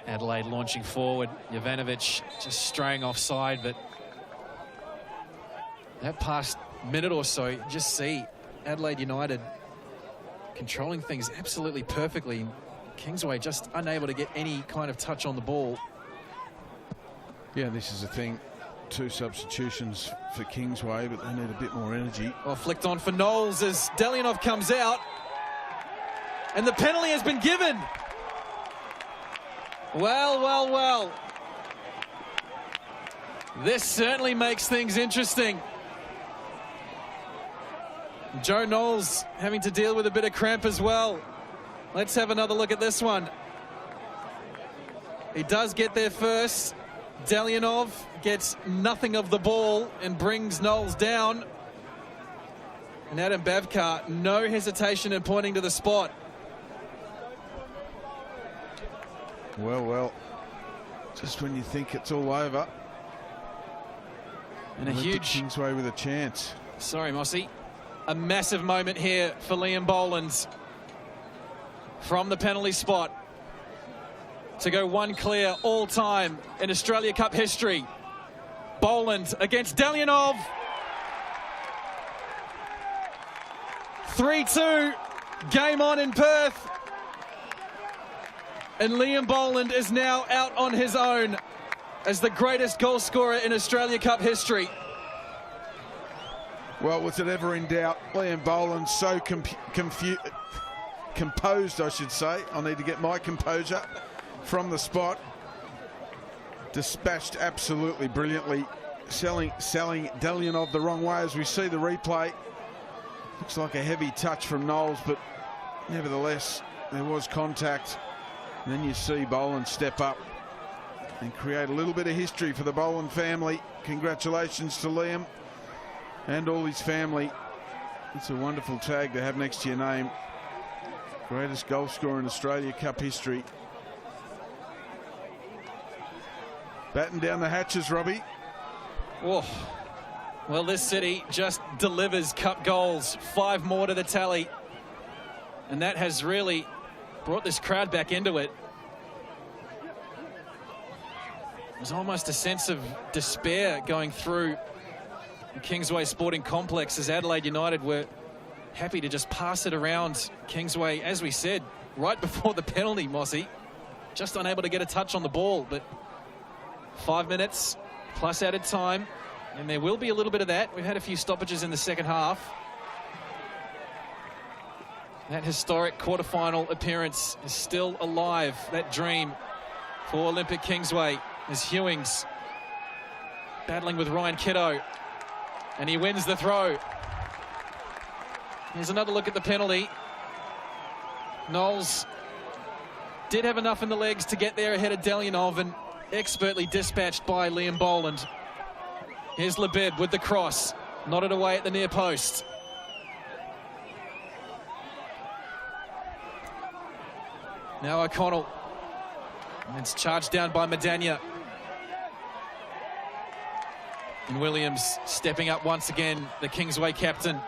Adelaide launching forward. Jovanovic just straying offside, but that past minute or so, you just see Adelaide United controlling things absolutely perfectly. Kingsway just unable to get any kind of touch on the ball. Yeah, this is the thing. 2 substitutions for Kingsway, but they need a bit more energy. Well, flicked on for Knowles as Delianov comes out. And the penalty has been given. Well. This certainly makes things interesting. Joe Knowles having to deal with a bit of cramp as well. Let's have another look at this one. He does get there first. Delianov gets nothing of the ball and brings Knowles down. And Adam Bavkar, no hesitation in pointing to the spot. Well, just when you think it's all over. And a huge Kingsway with a chance. Sorry, Mossy. A massive moment here for Liam Boland from the penalty spot to go one clear all time in Australia Cup history. Boland against Delianov. 3-2, game on in Perth. And Liam Boland is now out on his own as the greatest goal scorer in Australia Cup history. Well, was it ever in doubt? Liam Boland so composed, I should say. I'll need to get my composure from the spot. Dispatched absolutely brilliantly, selling Delianov the wrong way as we see the replay. Looks like a heavy touch from Knowles, but nevertheless, there was contact. And then you see Boland step up and create a little bit of history for the Boland family. Congratulations to Liam and all his family. It's a wonderful tag to have next to your name. Greatest goal scorer in Australia Cup history. Batten down the hatches, Robbie. Oh. Well, this city just delivers cup goals. 5 more to the tally. And that has really brought this crowd back into it. There's almost a sense of despair going through the Kingsway Sporting Complex as Adelaide United were happy to just pass it around Kingsway, as we said, right before the penalty, Mossy. Just unable to get a touch on the ball, but 5 minutes plus added time, and there will be a little bit of that. We've had a few stoppages in the second half. That historic quarterfinal appearance is still alive, that dream for Olympic Kingsway, as Hewings battling with Ryan Kitto, and he wins the throw. Here's another look at the penalty. Knowles did have enough in the legs to get there ahead of Delianov, and expertly dispatched by Liam Boland. Here's Labib with the cross, nodded away at the near post. Now O'Connell, and it's charged down by Madania. And Williams stepping up once again, the Kingsway captain.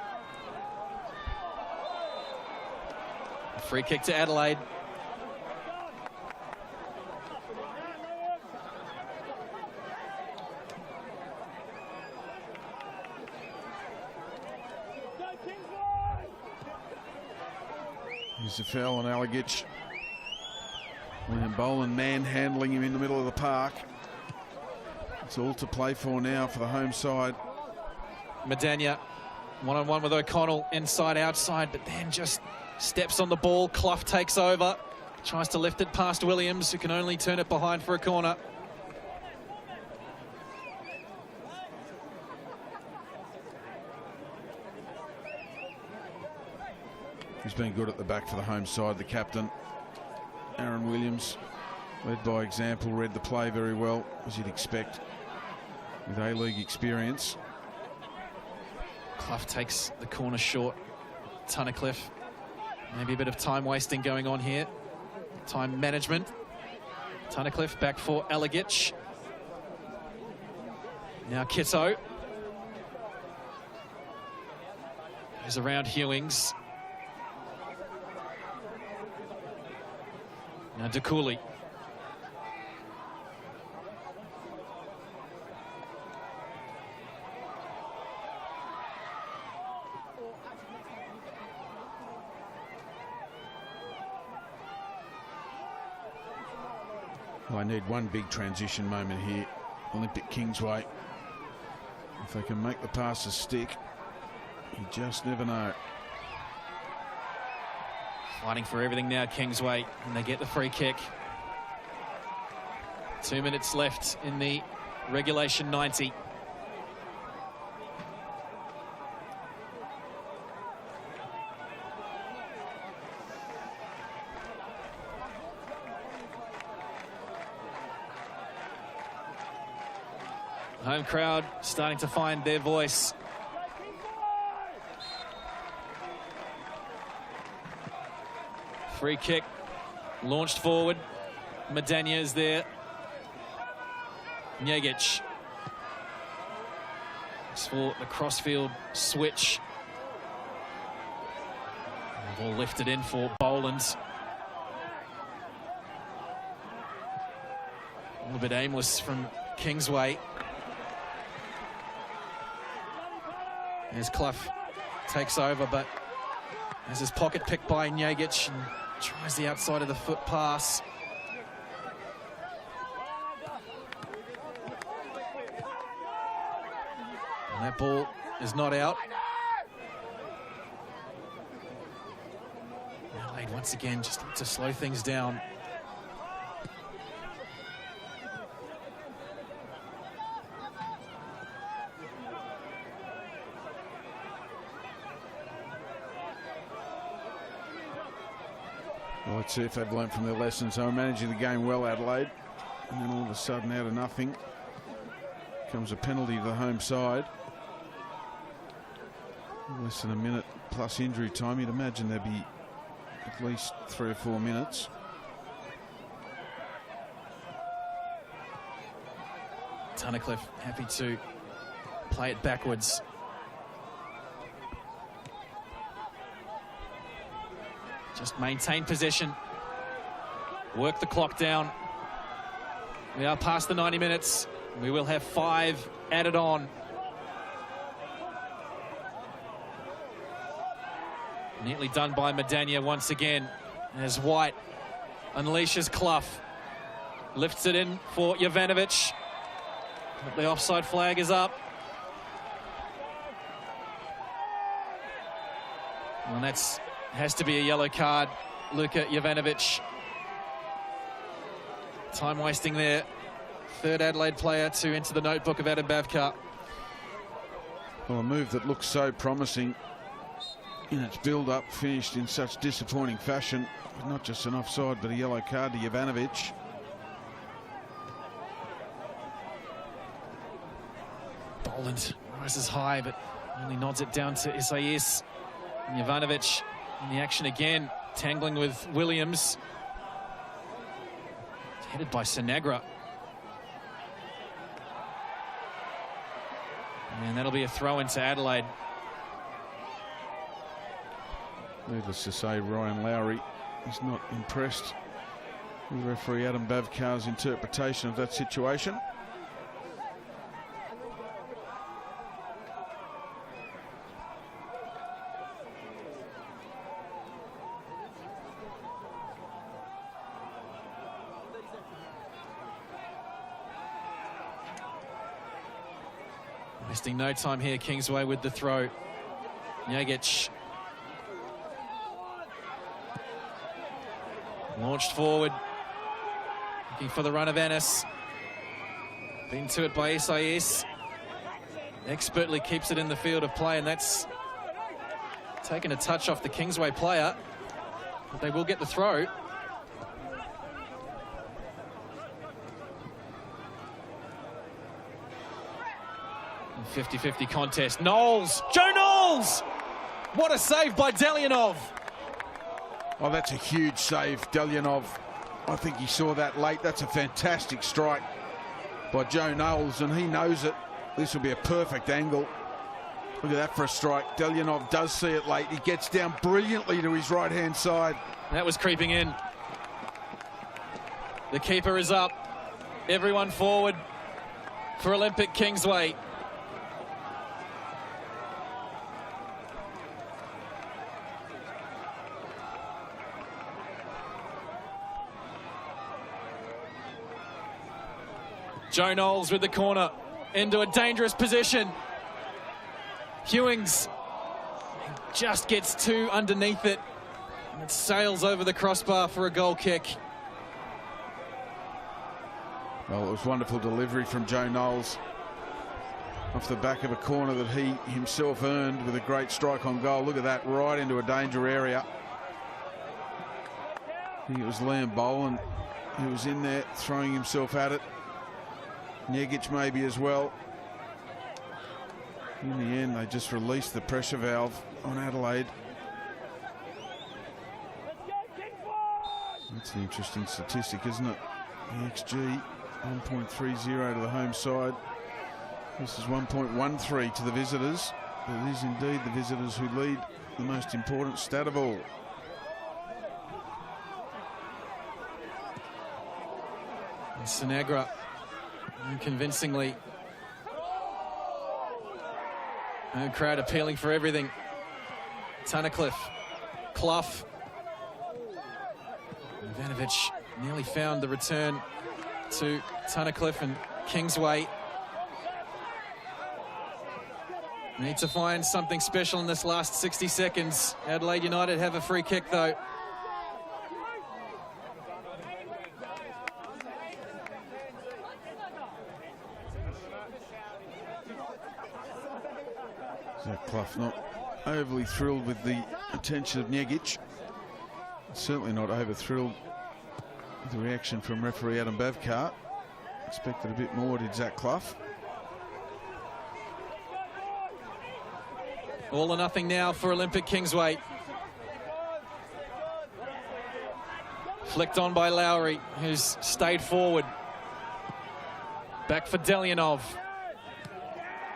A free kick to Adelaide. Here's a foul on Alagich. Liam Boland manhandling him in the middle of the park. It's all to play for now for the home side. Madania one-on-one with O'Connell, inside outside, but then just steps on the ball. Clough takes over, tries to lift it past Williams, who can only turn it behind for a corner. He's been good at the back for the home side, the captain. Aaron Williams, led by example, read the play very well, as you'd expect, with A-League experience. Clough takes the corner short. Tunnicliffe, maybe a bit of time wasting going on here. Time management. Tunnicliffe back for Alagich. Now Kitto. He's around Hewings. Now DeCooley. Well, I need one big transition moment here. Olympic Kingsway. If they can make the passes stick, you just never know. Fighting for everything now, Kingsway, and they get the free kick. 2 minutes left in the regulation 90. Home crowd starting to find their voice. Free kick launched forward. Madania is there. Njegic. It's for the crossfield switch. The ball lifted in for Boland. A little bit aimless from Kingsway. As Clough takes over, but there's his pocket picked by Njegic and tries the outside of the foot pass. And that ball is not out. Adelaide once again just to slow things down. Well, let's see if they've learned from their lessons. They were managing the game well, Adelaide, and then all of a sudden, out of nothing, comes a penalty to the home side. Less than a minute plus injury time. You'd imagine there'd be at least 3 or 4 minutes. Tunnicliffe happy to play it backwards. Just maintain possession. Work the clock down. We are past the 90 minutes. We will have 5 added on. Neatly done by Madania once again. As White unleashes Clough. Lifts it in for Jovanovic. But the offside flag is up. And that's has to be a yellow card. Luka Jovanovic. Time wasting there. 3rd Adelaide player to enter the notebook of Adam Bavkar. Well, a move that looks so promising in its build-up finished in such disappointing fashion. Not just an offside, but a yellow card to Jovanovic. Boland rises high, but only nods it down to Isaias. And Jovanovic in the action again, tangling with Williams. It's headed by Sinagra. And that'll be a throw into Adelaide. Needless to say, Ryan Lowry is not impressed with referee Adam Bavkar's interpretation of that situation. Wasting no time here, Kingsway with the throw. Njegic. Launched forward. Looking for the run of Ennis. Been to it by Isaias. Expertly keeps it in the field of play, and that's taken a touch off the Kingsway player. But they will get the throw. 50-50 contest. Knowles! Joe Knowles! What a save by Delianov. Oh, that's a huge save, Delianov. I think he saw that late. That's a fantastic strike by Joe Knowles, and he knows it. This will be a perfect angle. Look at that for a strike. Delianov does see it late. He gets down brilliantly to his right-hand side. That was creeping in. The keeper is up. Everyone forward for Olympic Kingsway. Joe Knowles with the corner into a dangerous position. Hewings just gets 2 underneath it. And it sails over the crossbar for a goal kick. Well, it was wonderful delivery from Joe Knowles off the back of a corner that he himself earned with a great strike on goal. Look at that, right into a danger area. I think it was Liam Boland who was in there throwing himself at it. Njegic maybe as well. In the end, they just released the pressure valve on Adelaide. That's an interesting statistic, isn't it? The XG, 1.30 to the home side. This is 1.13 to the visitors. But it is indeed the visitors who lead the most important stat of all. And Sinagra, convincingly. And crowd appealing for everything. Tunnicliffe, Clough. Ivanovic nearly found the return to Tunnicliffe and Kingsway. Need to find something special in this last 60 seconds. Adelaide United have a free kick, though. Zach Clough not overly thrilled with the attention of Njegic. Certainly not over thrilled with the reaction from referee Adam Bavkar. Expected a bit more, did Zach Clough. All or nothing now for Olympic Kingsway. Flicked on by Lowry, who's stayed forward. Back for Delianov.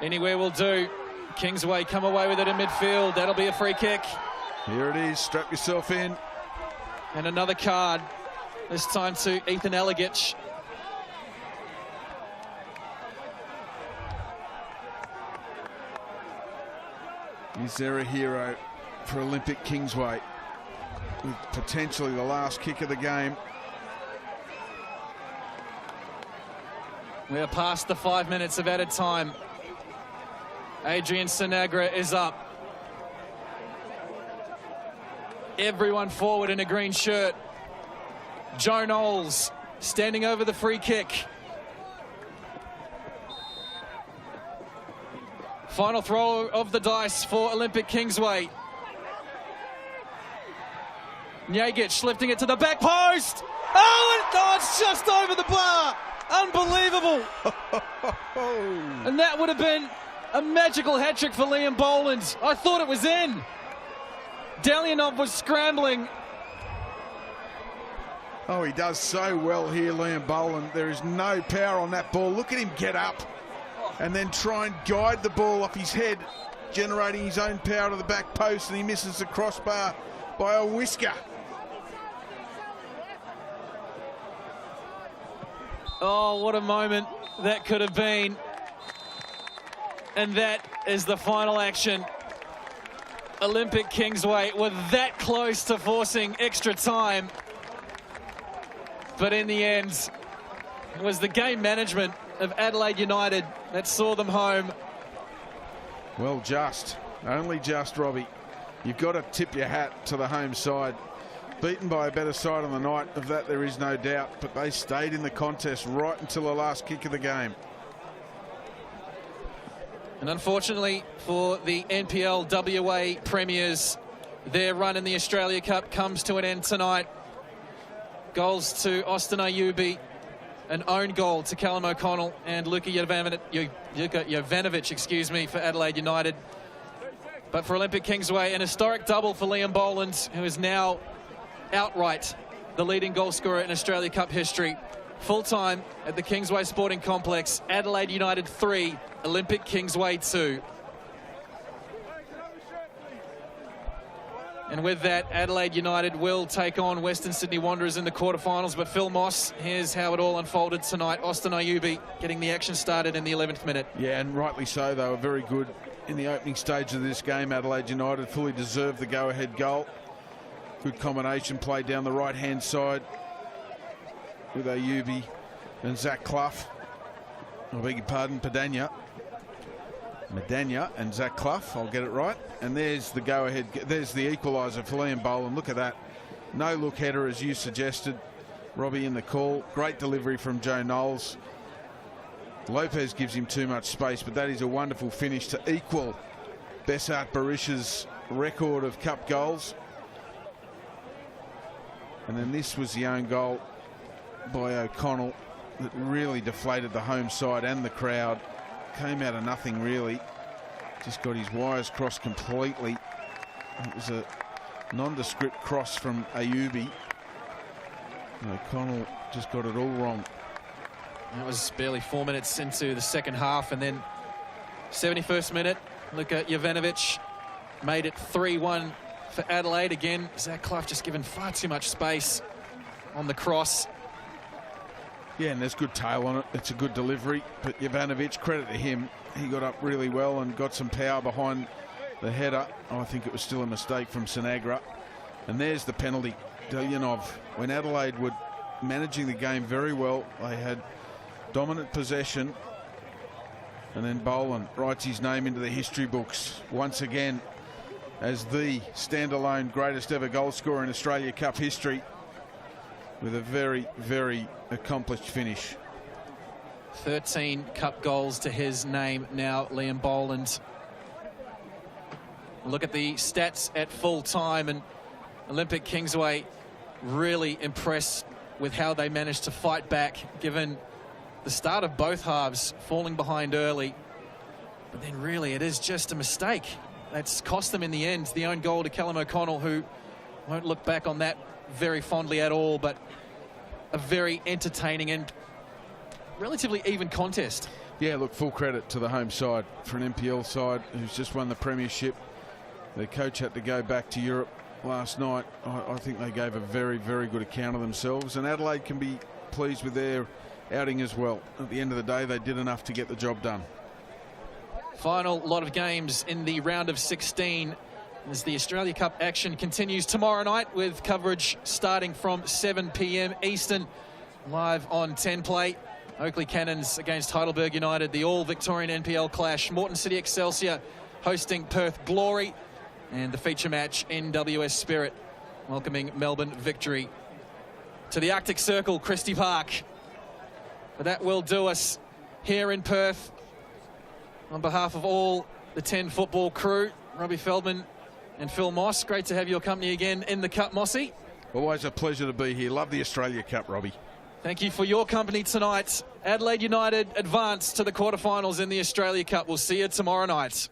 Anywhere will do. Kingsway come away with it in midfield. That'll be a free kick. Here it is, strap yourself in. And another card, this time to Ethan Elegic. Is there a hero for Olympic Kingsway with potentially the last kick of the game? We are past the 5 minutes of added time. Adrian Sinagra is up. Everyone forward in a green shirt. Joe Knowles standing over the free kick. Final throw of the dice for Olympic Kingsway. Njegic lifting it to the back post. Oh, it's just over the bar. Unbelievable. And that would have been a magical hat-trick for Liam Boland. I thought it was in. Delianov was scrambling. Oh, he does so well here, Liam Boland. There is no power on that ball. Look at him get up and then try and guide the ball off his head, generating his own power to the back post, and he misses the crossbar by a whisker. Oh, what a moment that could have been. And that is the final action. Olympic Kingsway were that close to forcing extra time. But in the end, it was the game management of Adelaide United that saw them home. Well, only just, Robbie. You've got to tip your hat to the home side. Beaten by a better side on the night, of that there is no doubt, but they stayed in the contest right until the last kick of the game. And unfortunately for the NPL WA Premiers, their run in the Australia Cup comes to an end tonight. Goals to Austin Ayubi, an own goal to Callum O'Connell and Luka Jovanovic, for Adelaide United. But for Olympic Kingsway, an historic double for Liam Boland, who is now outright the leading goal scorer in Australia Cup history. Full-time at the Kingsway Sporting Complex, Adelaide United 3, Olympic Kingsway 2. And with that, Adelaide United will take on Western Sydney Wanderers in the quarterfinals. But Phil Moss, here's how it all unfolded tonight. Austin Ayubi getting the action started in the 11th minute. Yeah, and rightly so. They were very good in the opening stage of this game. Adelaide United fully deserved the go-ahead goal. Good combination play down the right-hand side with Ayubi and Zach Clough. I beg your pardon, Medania and Zach Clough, I'll get it right. And there's the go-ahead, there's the equaliser for Liam Boland. Look at that. No look header, as you suggested, Robbie, in the call. Great delivery from Joe Knowles. Lopez gives him too much space, but that is a wonderful finish to equal Bessart Barisha's record of cup goals. And then this was the own goal by O'Connell that really deflated the home side and the crowd. Came out of nothing, really. just got his wires crossed completely. It was a nondescript cross from Ayubi. O'Connell just got it all wrong. That was barely 4 minutes into the second half, and then 71st minute, Luka Jovanovic made it 3-1 for Adelaide. Again, Zach Clough just given far too much space on the cross. Yeah, and there's good tail on it. It's a good delivery, but Jovanovic, credit to him, he got up really well and got some power behind the header. I think it was still a mistake from Sinagra. And there's the penalty. Delyanov, when Adelaide were managing the game very well, they had dominant possession, and then Boland writes his name into the history books once again as the standalone greatest ever goal scorer in Australia Cup history, with a very, very accomplished finish. 13 cup goals to his name now, Liam Boland. Look at the stats at full time, and Olympic Kingsway really impressed with how they managed to fight back, given the start of both halves falling behind early. But then really it is just a mistake that's cost them in the end. The own goal to Callum O'Connell, who won't look back on that very fondly at all, but a very entertaining and relatively even contest. Yeah, look, full credit to the home side for an NPL side who's just won the premiership. Their coach had to go back to Europe last night. I think they gave a very, very good account of themselves, and Adelaide can be pleased with their outing as well. At the end of the day, they did enough to get the job done. Final lot of games in the round of 16 as the Australia Cup action continues tomorrow night, with coverage starting from 7 p.m. Eastern, live on 10 Play. Oakley Cannons against Heidelberg United, the all-Victorian NPL clash. Moreton City Excelsior hosting Perth Glory, and the feature match NWS Spirit welcoming Melbourne Victory. To the Arctic Circle, Christie Park. But that will do us here in Perth. On behalf of all the 10 football crew, Robbie Feldman and Phil Moss, great to have your company again in the Cup, Mossy. Always a pleasure to be here. Love the Australia Cup, Robbie. Thank you for your company tonight. Adelaide United advance to the quarterfinals in the Australia Cup. We'll see you tomorrow night.